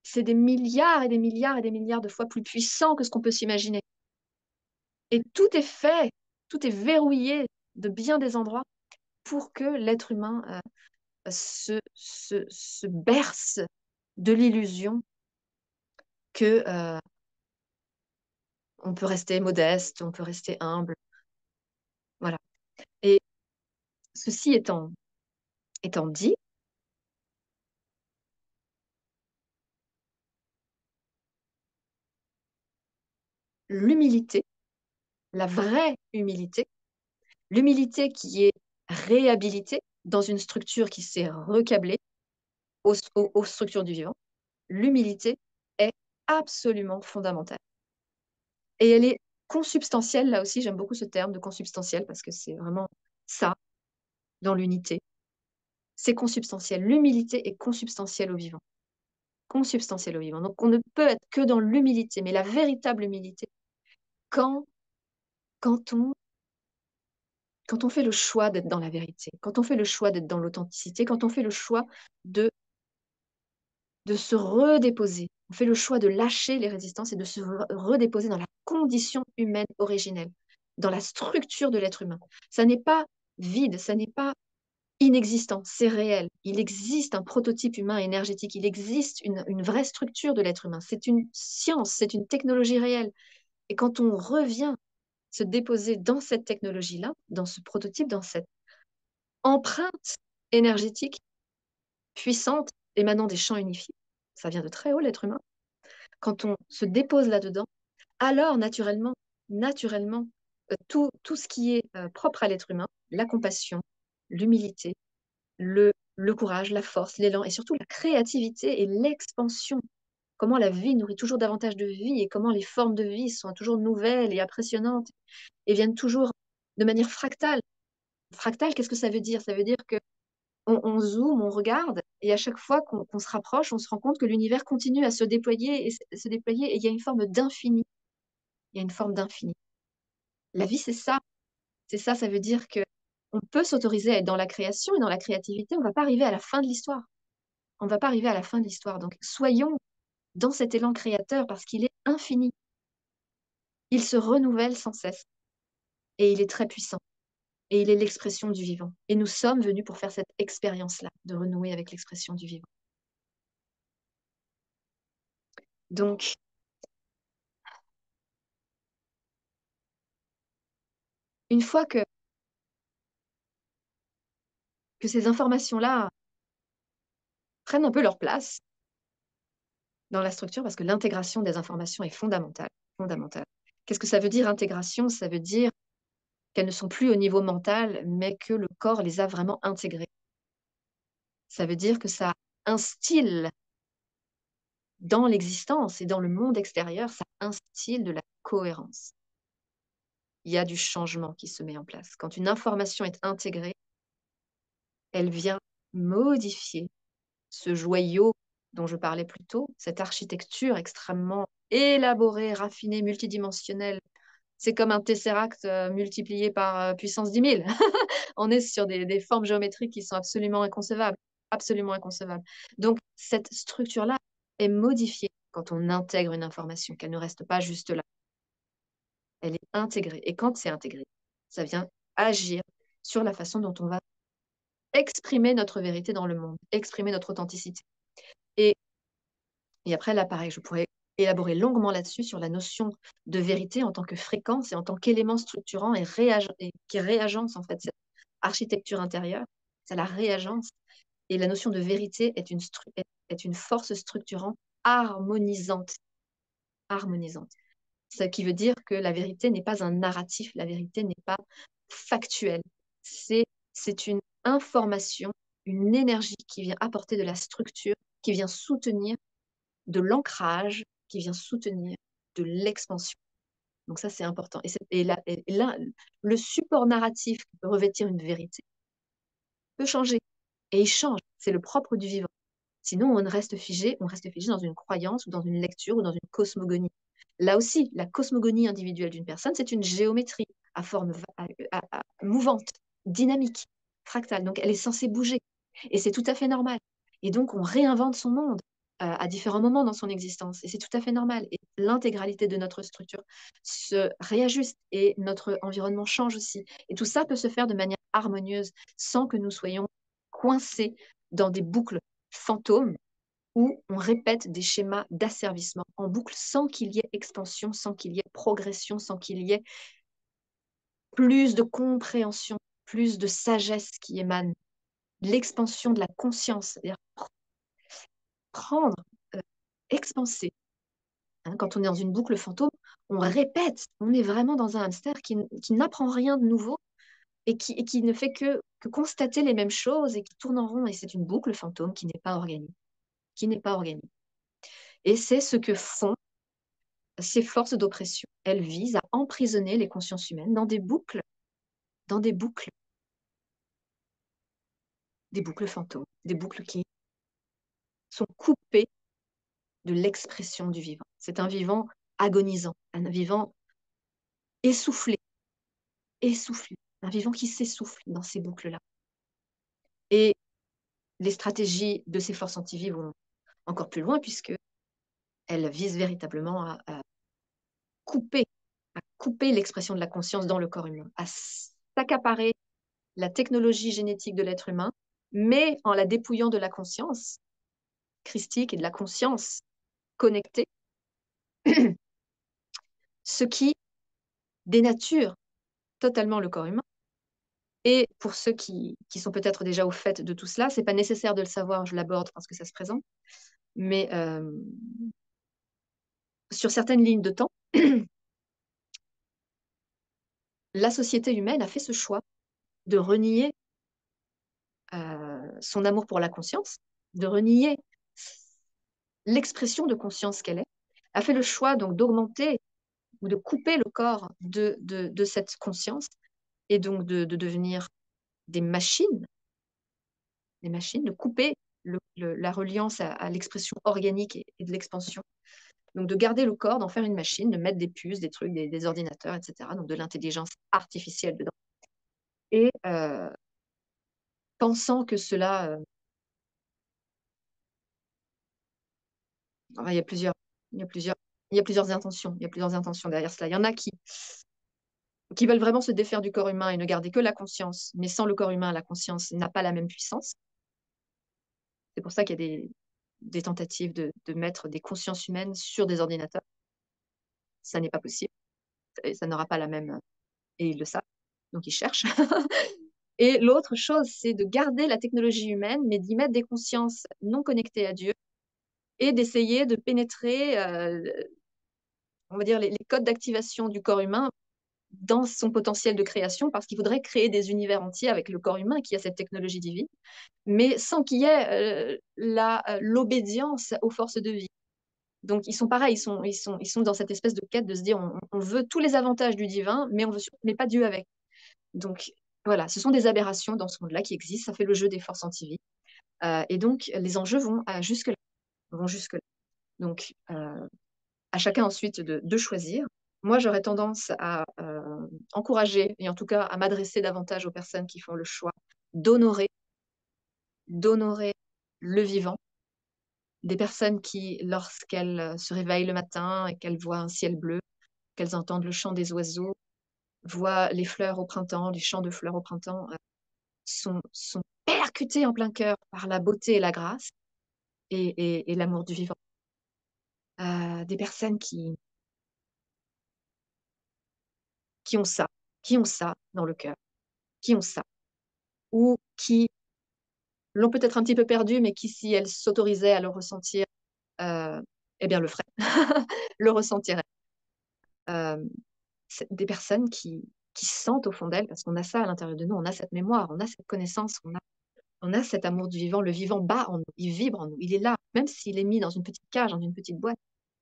A: c'est des milliards et des milliards et des milliards de fois plus puissant que ce qu'on peut s'imaginer. Et tout est fait, tout est verrouillé de bien des endroits pour que l'être humain se berce de l'illusion que on peut rester modeste, on peut rester humble. Voilà. Et ceci étant dit, l'humilité, la vraie humilité, l'humilité qui est réhabilitée dans une structure qui s'est recablée aux structures du vivant, l'humilité est absolument fondamentale. Et elle est consubstantielle, là aussi, j'aime beaucoup ce terme de consubstantiel parce que c'est vraiment ça dans l'unité. C'est consubstantiel. L'humilité est consubstantielle au vivant. Consubstantielle au vivant. Donc on ne peut être que dans l'humilité, mais la véritable humilité, quand, quand on, quand on fait le choix d'être dans la vérité, quand on fait le choix d'être dans l'authenticité, quand on fait le choix de, de se redéposer, on fait le choix de lâcher les résistances et de se redéposer dans la condition humaine originelle, dans la structure de l'être humain. Ça n'est pas vide, ça n'est pas inexistant, c'est réel. Il existe un prototype humain énergétique, il existe une vraie structure de l'être humain. C'est une science, c'est une technologie réelle. Et quand on revient se déposer dans cette technologie-là, dans ce prototype, dans cette empreinte énergétique puissante émanant des champs unifiés, ça vient de très haut l'être humain, quand on se dépose là-dedans, alors naturellement, tout ce qui est propre à l'être humain, la compassion, l'humilité, le courage, la force, l'élan et surtout la créativité et l'expansion. Comment la vie nourrit toujours davantage de vie et comment les formes de vie sont toujours nouvelles et impressionnantes et viennent toujours de manière fractale. Fractale, qu'est-ce que ça veut dire? Ça veut dire que on zoome, on regarde et à chaque fois qu'on se rapproche, on se rend compte que l'univers continue à se déployer et se déployer et il y a une forme d'infini. Il y a une forme d'infini. La vie, c'est ça. C'est ça, ça veut dire que on peut s'autoriser à être dans la création et dans la créativité. On ne va pas arriver à la fin de l'histoire. On ne va pas arriver à la fin de l'histoire. Donc, soyons dans cet élan créateur parce qu'il est infini. Il se renouvelle sans cesse et il est très puissant. Et il est l'expression du vivant. Et nous sommes venus pour faire cette expérience-là, de renouer avec l'expression du vivant. Donc, une fois que que ces informations-là prennent un peu leur place dans la structure parce que l'intégration des informations est fondamentale. Fondamentale. Qu'est-ce que ça veut dire intégration? Ça veut dire qu'elles ne sont plus au niveau mental, mais que le corps les a vraiment intégrées. Ça veut dire que ça instille dans l'existence et dans le monde extérieur, ça instille de la cohérence. Il y a du changement qui se met en place. Quand une information est intégrée, elle vient modifier ce joyau dont je parlais plus tôt, cette architecture extrêmement élaborée, raffinée, multidimensionnelle. C'est comme un tesseract multiplié par puissance 10 000. On est sur des formes géométriques qui sont absolument inconcevables. Absolument inconcevables. Donc, cette structure-là est modifiée quand on intègre une information, qu'elle ne reste pas juste là. Elle est intégrée. Et quand c'est intégré, ça vient agir sur la façon dont on va exprimer notre vérité dans le monde, exprimer notre authenticité. Et, et après, là, pareil, je pourrais élaborer longuement là-dessus sur la notion de vérité en tant que fréquence et en tant qu'élément structurant et qui réagence en fait cette architecture intérieure, c'est la réagence. Et la notion de vérité est une force structurante harmonisante. Harmonisante. Ce qui veut dire que la vérité n'est pas un narratif, la vérité n'est pas factuelle. C'est une information, une énergie qui vient apporter de la structure, qui vient soutenir de l'ancrage, qui vient soutenir de l'expansion. Donc ça, c'est important. Et là, le support narratif qui peut revêtir une vérité peut changer. Et il change. C'est le propre du vivant. Sinon, on reste figé dans une croyance ou dans une lecture ou dans une cosmogonie. Là aussi, la cosmogonie individuelle d'une personne, c'est une géométrie à forme mouvante, dynamique, fractale. Donc, elle est censée bouger. Et c'est tout à fait normal. Et donc, on réinvente son monde à différents moments dans son existence. Et c'est tout à fait normal. Et l'intégralité de notre structure se réajuste et notre environnement change aussi. Et tout ça peut se faire de manière harmonieuse sans que nous soyons coincés dans des boucles fantômes où on répète des schémas d'asservissement en boucle sans qu'il y ait expansion, sans qu'il y ait progression, sans qu'il y ait plus de compréhension, plus de sagesse qui émane, l'expansion de la conscience, c'est-à-dire prendre, expanser. Hein, quand on est dans une boucle fantôme, on répète, on est vraiment dans un hamster qui n'apprend rien de nouveau et qui ne fait que constater les mêmes choses et qui tourne en rond. Et c'est une boucle fantôme qui n'est pas organique. Qui n'est pas organique. Et c'est ce que font ces forces d'oppression. Elles visent à emprisonner les consciences humaines dans des boucles fantômes, des boucles qui sont coupées de l'expression du vivant. C'est un vivant agonisant, un vivant essoufflé, essoufflé, un vivant qui s'essouffle dans ces boucles-là. Et les stratégies de ces forces anti-vie vont encore plus loin puisque elles visent véritablement couper, à couper l'expression de la conscience dans le corps humain, à s'accaparer la technologie génétique de l'être humain, mais en la dépouillant de la conscience christique et de la conscience connectée, ce qui dénature totalement le corps humain. Et pour ceux qui sont peut-être déjà au fait de tout cela, c'est pas nécessaire de le savoir, je l'aborde parce que ça se présente, mais sur certaines lignes de temps, la société humaine a fait ce choix de renier son amour pour la conscience, de renier l'expression de conscience qu'elle est, a fait le choix donc d'augmenter ou de couper le corps de cette conscience et donc de devenir des machines, de couper la reliance à l'expression organique et de l'expansion. Donc de garder le corps, d'en faire une machine, de mettre des puces, des trucs, des ordinateurs, etc. Donc de l'intelligence artificielle dedans. Et pensant que cela... il y a plusieurs, il y a plusieurs, il y a plusieurs intentions. Il y a plusieurs intentions derrière cela. Il y en a qui veulent vraiment se défaire du corps humain et ne garder que la conscience. Mais sans le corps humain, la conscience n'a pas la même puissance. C'est pour ça qu'il y a des tentatives de mettre des consciences humaines sur des ordinateurs. Ça n'est pas possible. Ça n'aura pas la même... Et ils le savent. Donc ils cherchent. Et l'autre chose, c'est de garder la technologie humaine, mais d'y mettre des consciences non connectées à Dieu et d'essayer de pénétrer, on va dire, les codes d'activation du corps humain dans son potentiel de création, parce qu'il voudrait créer des univers entiers avec le corps humain qui a cette technologie divine, mais sans qu'il y ait l'obédience aux forces de vie. Donc, ils sont pareils, ils sont dans cette espèce de quête de se dire on veut tous les avantages du divin, mais on veut mais pas Dieu avec. Donc, voilà, ce sont des aberrations dans ce monde-là qui existent. Ça fait le jeu des forces anti-vie. Et donc, les enjeux vont jusque-là. Vont jusque-là. Donc, à chacun ensuite de choisir. Moi, j'aurais tendance à encourager, et en tout cas à m'adresser davantage aux personnes qui font le choix d'honorer, d'honorer le vivant, des personnes qui, lorsqu'elles se réveillent le matin et qu'elles voient un ciel bleu, qu'elles entendent le chant des oiseaux, voient les fleurs au printemps, les champs de fleurs au printemps, sont percutées en plein cœur par la beauté et la grâce et l'amour du vivant. Des personnes qui ont ça, qui ont ça dans le cœur, qui ont ça, ou qui l'ont peut-être un petit peu perdu, mais qui, si elles s'autorisaient à le ressentir, euh, eh bien, le feraient, le ressentiraient. Euh, c'est des personnes qui sentent au fond d'elles, parce qu'on a ça à l'intérieur de nous, on a cette mémoire, on a cette connaissance, on a cet amour du vivant. Le vivant bat en nous, il vibre en nous, il est là, même s'il est mis dans une petite cage, dans une petite boîte,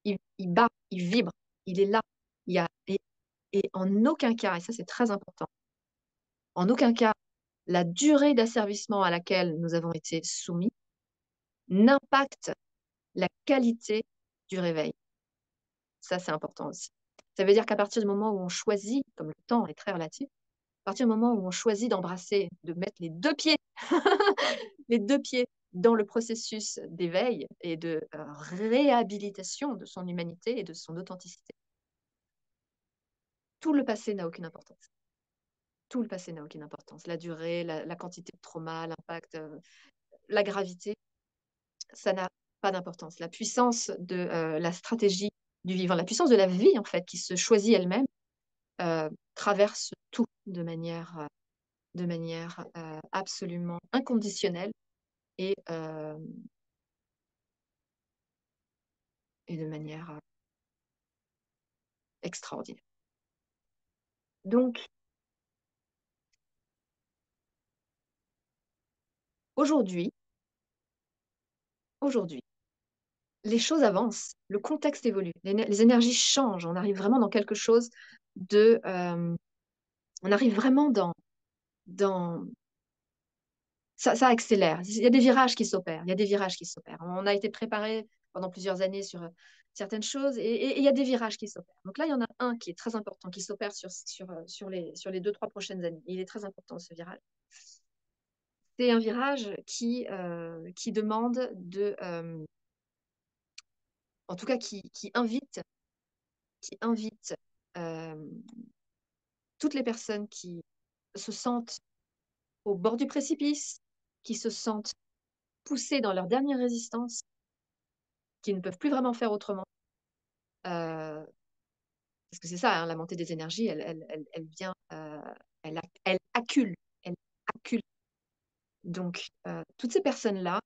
A: il bat, il vibre, il est là. Il y a, et en aucun cas, et ça c'est très important, en aucun cas, la durée d'asservissement à laquelle nous avons été soumis n'impacte la qualité du réveil. Ça, c'est important aussi. Ça veut dire qu'à partir du moment où on choisit, comme le temps est très relatif, à partir du moment où on choisit d'embrasser, de mettre les deux pieds, les deux pieds dans le processus d'éveil et de réhabilitation de son humanité et de son authenticité, tout le passé n'a aucune importance. Tout le passé n'a aucune importance. La durée, la quantité de trauma, l'impact, la gravité, ça n'a pas d'importance. La puissance de la stratégie du vivant, la puissance de la vie, en fait, qui se choisit elle-même, traverse tout de manière absolument inconditionnelle et, euh, et de manière extraordinaire. Donc, aujourd'hui, aujourd'hui, les choses avancent, le contexte évolue, les énergies changent, on arrive vraiment dans quelque chose de... on arrive vraiment dans, ça accélère. Il y a des virages qui s'opèrent. Il y a des virages qui s'opèrent. On a été préparé pendant plusieurs années sur certaines choses et il y a des virages qui s'opèrent. Donc là, il y en a un qui est très important, qui s'opère sur les 2, 3 prochaines années. Il est très important, ce virage. C'est un virage qui demande en tout cas, qui invite euh, toutes les personnes qui se sentent au bord du précipice, qui se sentent poussées dans leur dernière résistance, qui ne peuvent plus vraiment faire autrement. Euh, parce que c'est ça, hein, la montée des énergies, elle vient, elle accule, elle accule. Donc, toutes ces personnes-là,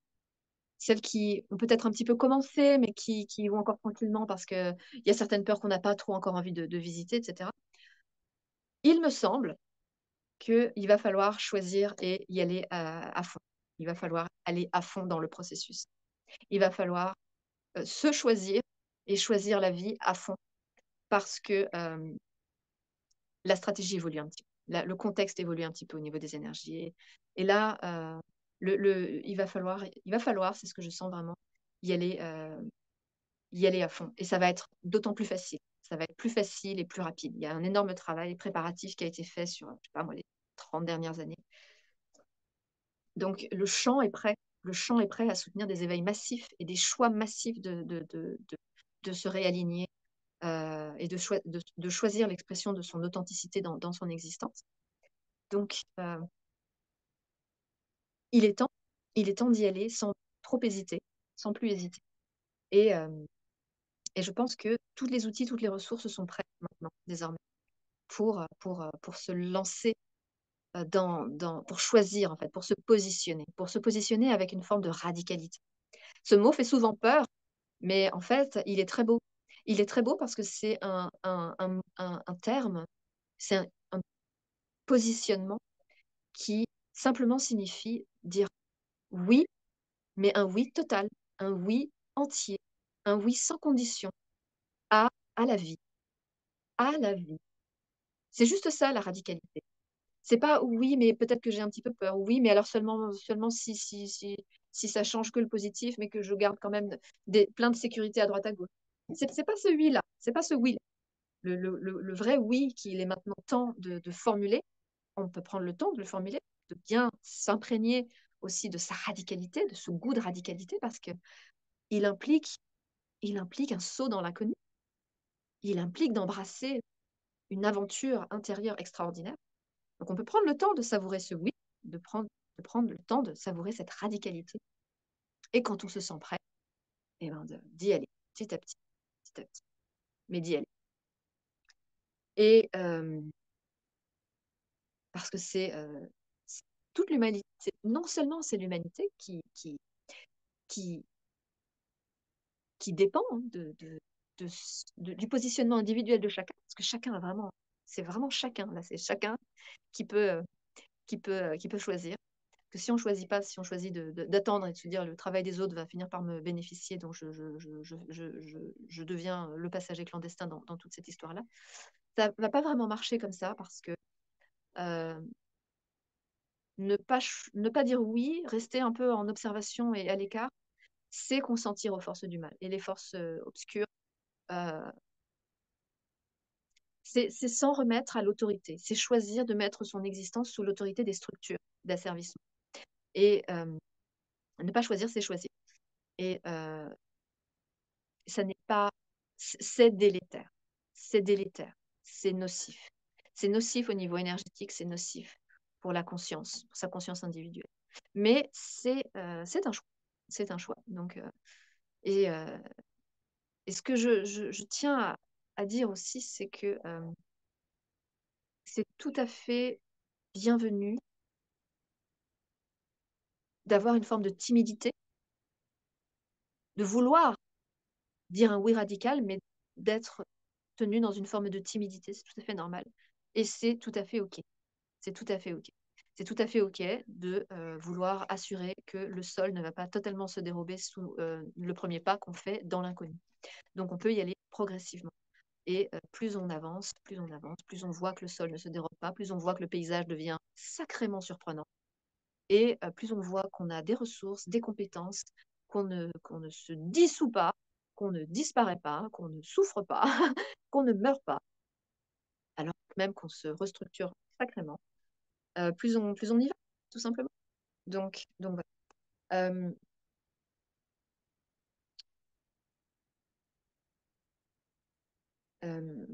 A: celles qui ont peut-être un petit peu commencé, mais qui vont encore tranquillement parce qu'il y a certaines peurs qu'on n'a pas trop encore envie de visiter, etc. Il me semble qu'il va falloir choisir et y aller à fond. Il va falloir aller à fond dans le processus. Il va falloir se choisir et choisir la vie à fond parce que la stratégie évolue un petit peu. Le contexte évolue un petit peu au niveau des énergies. Et là, il va falloir, c'est ce que je sens vraiment, y aller, y aller à fond. Et ça va être d'autant plus facile. Ça va être plus facile et plus rapide. Il y a un énorme travail préparatif qui a été fait sur, je sais pas moi, les 30 dernières années. Donc, le champ est prêt. Le champ est prêt à soutenir des éveils massifs et des choix massifs de se réaligner et de choisir l'expression de son authenticité dans son existence. Donc, il est temps, il est temps d'y aller sans trop hésiter, sans plus hésiter. Et, euh, et je pense que tous les outils, toutes les ressources sont prêtes maintenant, désormais, pour se lancer pour choisir, en fait, pour se positionner avec une forme de radicalité. Ce mot fait souvent peur, mais en fait, il est très beau. Il est très beau parce que c'est un terme, c'est un positionnement qui simplement signifie dire oui, mais un oui total, un oui entier, un oui sans condition à à la vie, à la vie. C'est juste ça la radicalité. C'est pas: «Oui, mais peut-être que j'ai un petit peu peur. Oui, mais alors seulement si ça change que le positif, mais que je garde quand même des plein de sécurité à droite à gauche». C'est pas ce oui-là, c'est pas ce oui-là. Le vrai oui qu'il est maintenant temps de formuler, on peut prendre le temps de le formuler, de bien s'imprégner aussi de sa radicalité, de ce goût de radicalité parce qu'il implique il implique un saut dans l'inconnu. Il implique d'embrasser une aventure intérieure extraordinaire. Donc on peut prendre le temps de savourer ce oui, de prendre le temps de savourer cette radicalité et quand on se sent prêt, et ben d'y aller petit à petit, mais d'y aller et parce que c'est toute l'humanité. Non seulement c'est l'humanité qui qui dépend, hein, du positionnement individuel de chacun, parce que chacun a vraiment c'est vraiment chacun, là, c'est chacun qui peut, qui peut choisir. Que si on choisit pas, si on choisit d'attendre et de se dire: «Le travail des autres va finir par me bénéficier, donc je deviens le passager clandestin dans toute cette histoire-là». Ça va pas vraiment marcher comme ça parce que, heu, ne pas dire oui, rester un peu en observation et à l'écart, c'est consentir aux forces du mal et les forces, obscures, heu, c'est s'en remettre à l'autorité. C'est choisir de mettre son existence sous l'autorité des structures d'asservissement et ne pas choisir, c'est choisir et ça n'est pas c'est délétère. C'est délétère, c'est nocif. C'est nocif au niveau énergétique, c'est nocif pour la conscience, pour sa conscience individuelle. Mais c'est un choix. C'est un choix. Donc et heu et ce que je tiens à dire aussi, c'est que, c'est tout à fait bienvenu d'avoir une forme de timidité, de vouloir dire un oui radical, mais d'être tenu dans une forme de timidité. C'est tout à fait normal et c'est tout à fait OK. C'est tout à fait OK. C'est tout à fait OK de, vouloir assurer que le sol ne va pas totalement se dérober sous, le premier pas qu'on fait dans l'inconnu. Donc on peut y aller progressivement et plus on avance, plus on voit que le sol ne se dérobe pas, plus on voit que le paysage devient sacrément surprenant et plus on voit qu'on a des ressources, des compétences, qu'on ne se dissout pas, qu'on ne disparaît pas, qu'on ne souffre pas, qu'on ne meurt pas, alors même qu'on se restructure sacrément, plus on y va, tout simplement. Donc voilà. Hem, hem,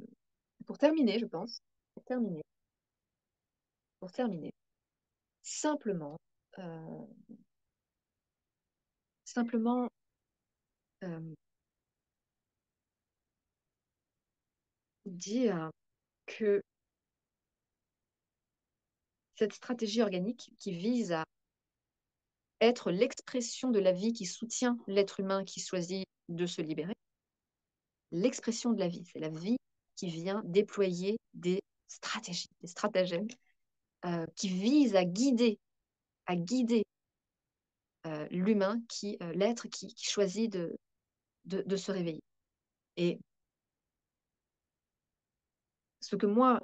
A: pour terminer, je pense, pour terminer pour terminer, simplement, heu, simplement, hem, dire que cette stratégie organique qui vise à être l'expression de la vie qui soutient l'être humain qui choisit de se libérer, l'expression de la vie, c'est la vie qui vient déployer des stratégies, des stratagèmes, qui visent à guider, l'humain l'être qui choisit de se réveiller et ce que moi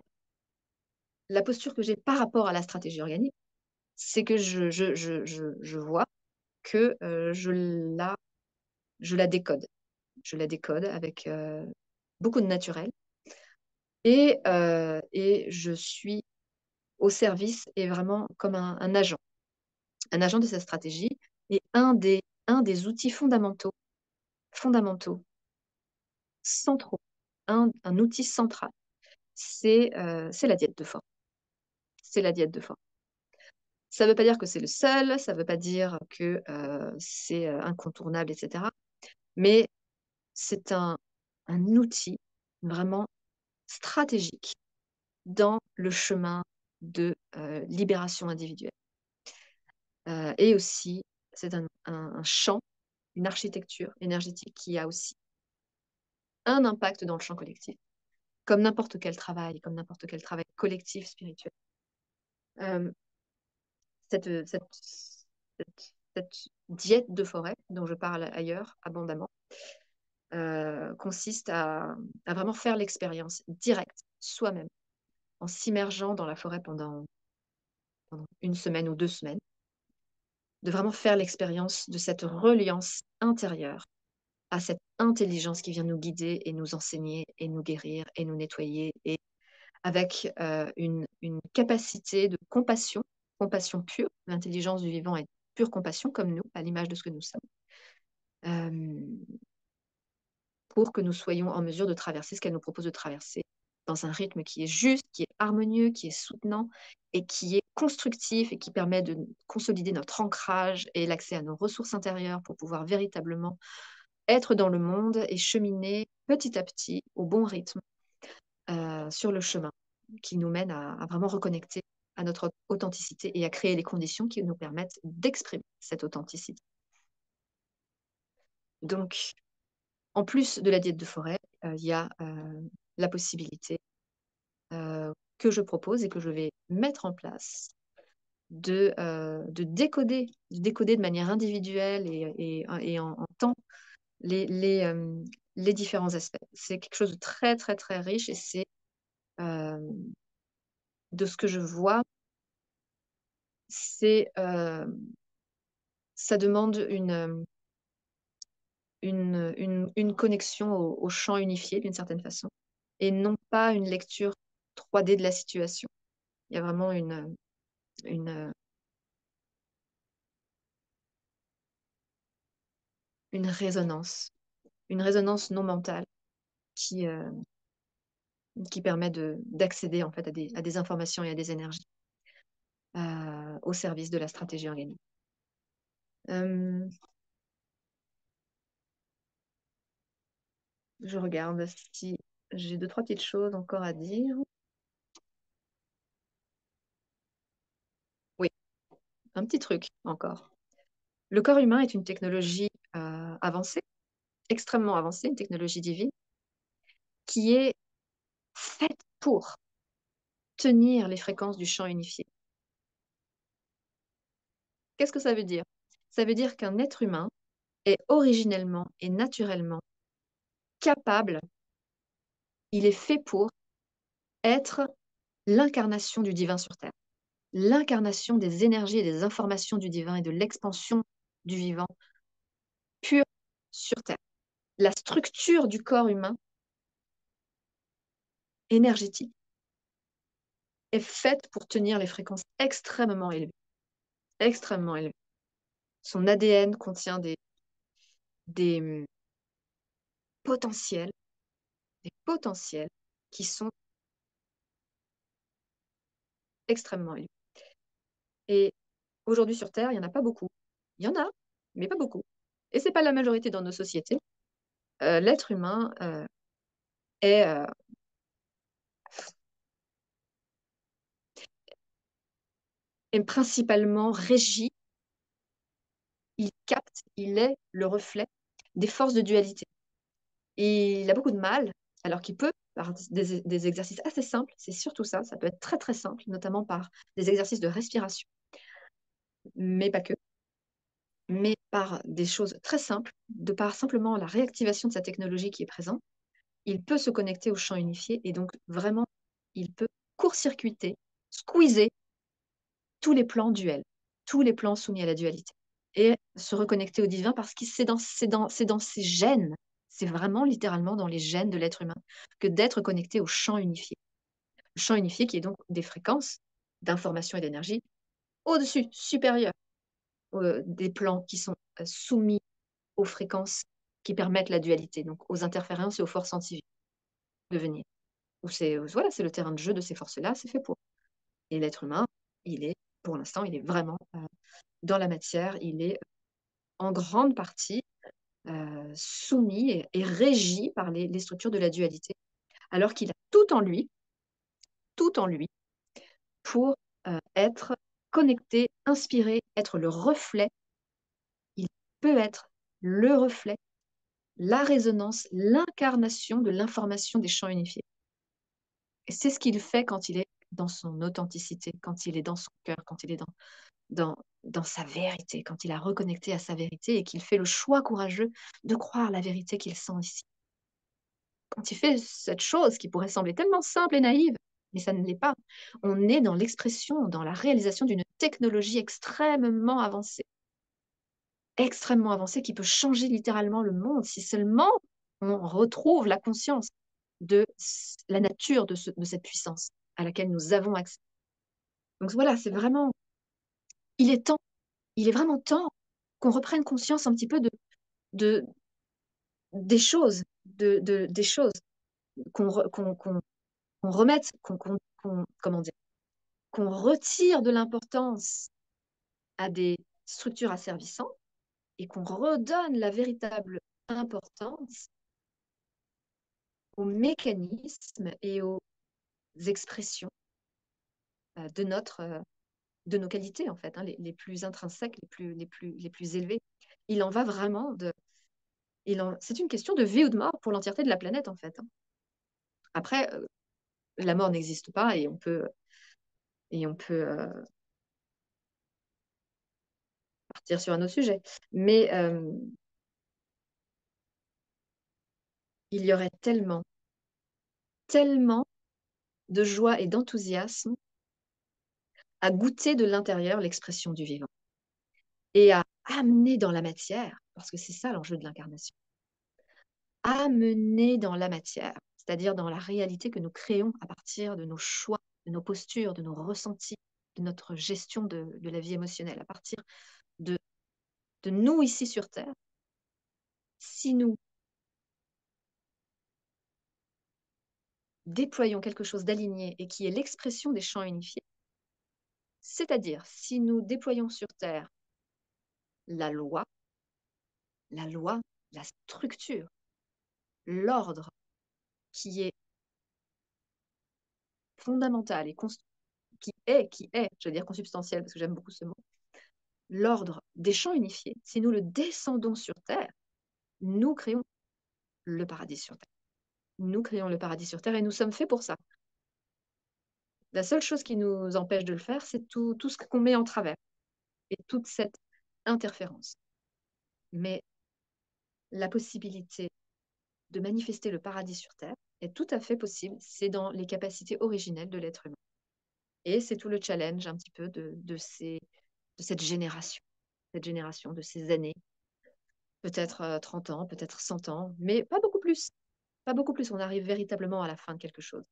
A: la posture que j'ai par rapport à la stratégie organique, c'est que je vois que, je la décode. Je la décode avec, beaucoup de naturel et je suis au service et vraiment comme un agent de cette stratégie et un des outils fondamentaux, centraux, un outil central, c'est la diète de force. C'est la diète de force. Ça ne veut pas dire que c'est le seul, ça ne veut pas dire que, c'est, incontournable et cetera, mais c'est un outil vraiment stratégique dans le chemin de libération individuelle. Et aussi, c'est un champ, une architecture énergétique qui a aussi un impact dans le champ collectif, comme n'importe quel travail collectif spirituel. Euh, cette diète de forêt dont je parle ailleurs abondamment consiste à vraiment faire l'expérience directe, soi-même, en s'immergeant dans la forêt pendant une semaine ou 2 semaines, de vraiment faire l'expérience de cette reliance intérieure à cette intelligence qui vient nous guider et nous enseigner et nous guérir et nous nettoyer, et avec une capacité de compassion, compassion pure. L'intelligence du vivant est pure compassion, comme nous, à l'image de ce que nous sommes, pour que nous soyons en mesure de traverser ce qu'elle nous propose de traverser dans un rythme qui est juste, qui est harmonieux, qui est soutenant et qui est constructif et qui permet de consolider notre ancrage et l'accès à nos ressources intérieures pour pouvoir véritablement être dans le monde et cheminer petit à petit au bon rythme sur le chemin qui nous mène à vraiment reconnecter à notre authenticité et à créer les conditions qui nous permettent d'exprimer cette authenticité. Donc, en plus de la diète de forêt, il y a la possibilité que je propose et que je vais mettre en place de décoder de manière individuelle et en temps les différents aspects. C'est quelque chose de très, très, très riche et c'est euh, de ce que je vois, c'est ça demande une connexion au champ unifié d'une certaine façon et non pas une lecture 3D de la situation. Il y a vraiment une, une résonance, une résonance non mentale qui, euh, qui permet d'accéder en fait à des informations et à des énergies au service de la stratégie organique. Euh, je regarde si j'ai deux, trois petites choses encore à dire. Oui, un petit truc encore. Le corps humain est une technologie avancée, extrêmement avancée, une technologie divine, qui est faite pour tenir les fréquences du champ unifié. Qu'est-ce que ça veut dire? Ça veut dire qu'un être humain est originellement et naturellement capable, il est fait pour être l'incarnation du divin sur Terre, l'incarnation des énergies et des informations du divin et de l'expansion du vivant pur sur Terre. La structure du corps humain énergétique est faite pour tenir les fréquences extrêmement élevées, extrêmement élevées. Son ADN contient des potentiels, des potentiels qui sont extrêmement élevés. Et aujourd'hui sur Terre, il n'y en a pas beaucoup. Il y en a, mais pas beaucoup. Et c'est pas la majorité dans nos sociétés. L'être humain est, est principalement régi, il capte, il est le reflet des forces de dualité. Et il a beaucoup de mal, alors qu'il peut, par des exercices assez simples, c'est surtout ça, ça peut être très très simple, notamment par des exercices de respiration, mais pas que, mais par des choses très simples, de par simplement la réactivation de sa technologie qui est présente, il peut se connecter au champ unifié et donc vraiment, il peut court-circuiter, squeezer tous les plans duels, tous les plans soumis à la dualité et se reconnecter au divin parce que c'est dans ses gènes, c'est vraiment littéralement dans les gènes de l'être humain que d'être connecté au champ unifié. Le champ unifié qui est donc des fréquences d'information et d'énergie au-dessus, supérieures des plans qui sont soumis aux fréquences qui permettent la dualité, donc aux interférences et aux forces antivies de venir. Voilà, c'est le terrain de jeu de ces forces-là, c'est fait pour. Et l'être humain, il est, pour l'instant, il est vraiment dans la matière, il est en grande partie soumis et régi par les structures de la dualité, alors qu'il a tout en lui pour être connecté, inspiré, être le reflet. Il peut être le reflet, la résonance, l'incarnation de l'information des champs unifiés. Et c'est ce qu'il fait quand il est dans son authenticité, quand il est dans son cœur, quand il est dans sa vérité, quand il a reconnecté à sa vérité et qu'il fait le choix courageux de croire la vérité qu'il sent ici. Quand il fait cette chose qui pourrait sembler tellement simple et naïve, mais ça ne l'est pas, on est dans l'expression, dans la réalisation d'une technologie extrêmement avancée qui peut changer littéralement le monde si seulement on retrouve la conscience de la nature de cette puissance à laquelle nous avons accès. Donc voilà, c'est vraiment, il est temps, il est vraiment temps qu'on reprenne conscience un petit peu de, des choses, des choses, qu'on remette, comment dire, qu'on retire de l'importance à des structures asservissantes et qu'on redonne la véritable importance aux mécanismes et aux expressions de de nos qualités, en fait, hein, les plus intrinsèques, les plus élevées. Il en va vraiment de... C'est une question de vie ou de mort pour l'entièreté de la planète, en fait, hein. Après, la mort n'existe pas et on peut partir sur un autre sujet. Mais il y aurait tellement de joie et d'enthousiasme à goûter de l'intérieur l'expression du vivant et à amener dans la matière, parce que c'est ça l'enjeu de l'incarnation, amener dans la matière, c'est-à-dire dans la réalité que nous créons à partir de nos choix, de nos postures, de nos ressentis, de notre gestion de la vie émotionnelle, à partir de, de nous ici sur Terre. Si nous déployons quelque chose d'aligné et qui est l'expression des champs unifiés, c'est-à-dire si nous déployons sur Terre la loi, la loi, la structure, l'ordre qui est fondamental et je veux dire consubstantiel parce que j'aime beaucoup ce mot, l'ordre des champs unifiés, si nous le descendons sur Terre, nous créons le paradis sur Terre. Nous créons le paradis sur Terre et nous sommes faits pour ça. La seule chose qui nous empêche de le faire, c'est tout ce qu'on met en travers et toute cette interférence. Mais la possibilité de manifester le paradis sur Terre est tout à fait possible. C'est dans les capacités originelles de l'être humain. Et c'est tout le challenge un petit peu de cette génération, de ces années, peut-être 30 ans, peut-être 100 ans, mais pas beaucoup plus. Pas beaucoup plus. On arrive véritablement à la fin de quelque chose.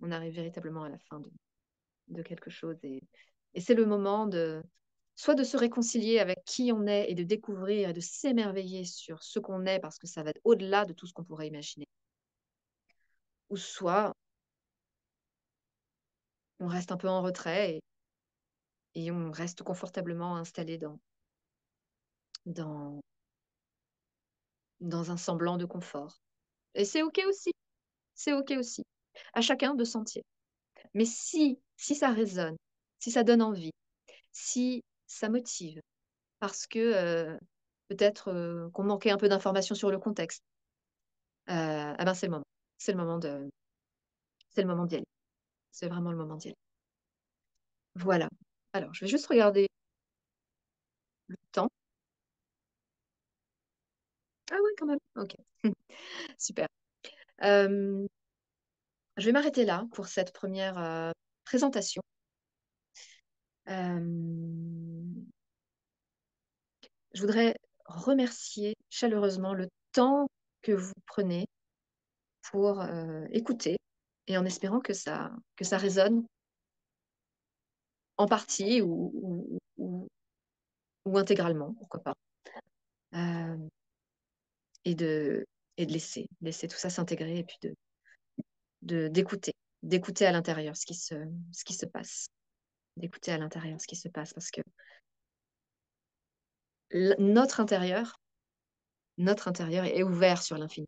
A: On arrive véritablement à la fin de quelque chose. Et c'est le moment soit de se réconcilier avec qui on est et de découvrir et de s'émerveiller sur ce qu'on est parce que ça va être au-delà de tout ce qu'on pourrait imaginer. Ou soit on reste un peu en retrait et on reste confortablement installé dans, dans un semblant de confort. Et c'est OK aussi. C'est OK aussi. À chacun de sentir. Mais si ça résonne, si ça donne envie, si ça motive, parce que peut-être qu'on manquait un peu d'informations sur le contexte, ah ben c'est le moment. C'est le moment c'est le moment d'y aller. C'est vraiment le moment d'y aller. Voilà. Alors, je vais juste regarder le temps. Ah oui, quand même. OK. Super. Euh, je vais m'arrêter là pour cette première présentation. Euh, je voudrais remercier chaleureusement le temps que vous prenez pour écouter et en espérant que ça résonne en partie ou intégralement, pourquoi pas. Euh, et et de laisser tout ça s'intégrer et puis d'écouter à l'intérieur ce qui se passe, d'écouter à l'intérieur ce qui se passe parce que notre notre intérieur est ouvert sur l'infini.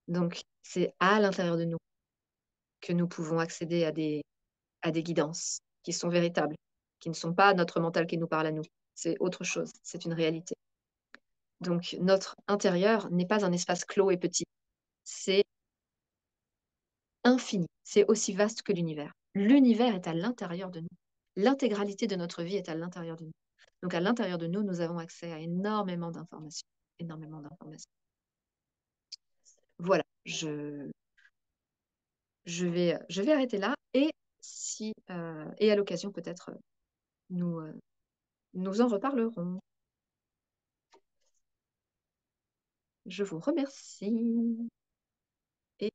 A: Donc, c'est à l'intérieur de nous que nous pouvons accéder à des guidances qui sont véritables, qui ne sont pas notre mental qui nous parle à nous. C'est autre chose, c'est une réalité. Donc notre intérieur n'est pas un espace clos et petit, c'est infini, c'est aussi vaste que l'univers. L'univers est à l'intérieur de nous. L'intégralité de notre vie est à l'intérieur de nous. Donc à l'intérieur de nous, nous avons accès à énormément d'informations, énormément d'informations. Voilà, je vais arrêter là et si et à l'occasion peut-être nous nous en reparlerons. Je vous remercie et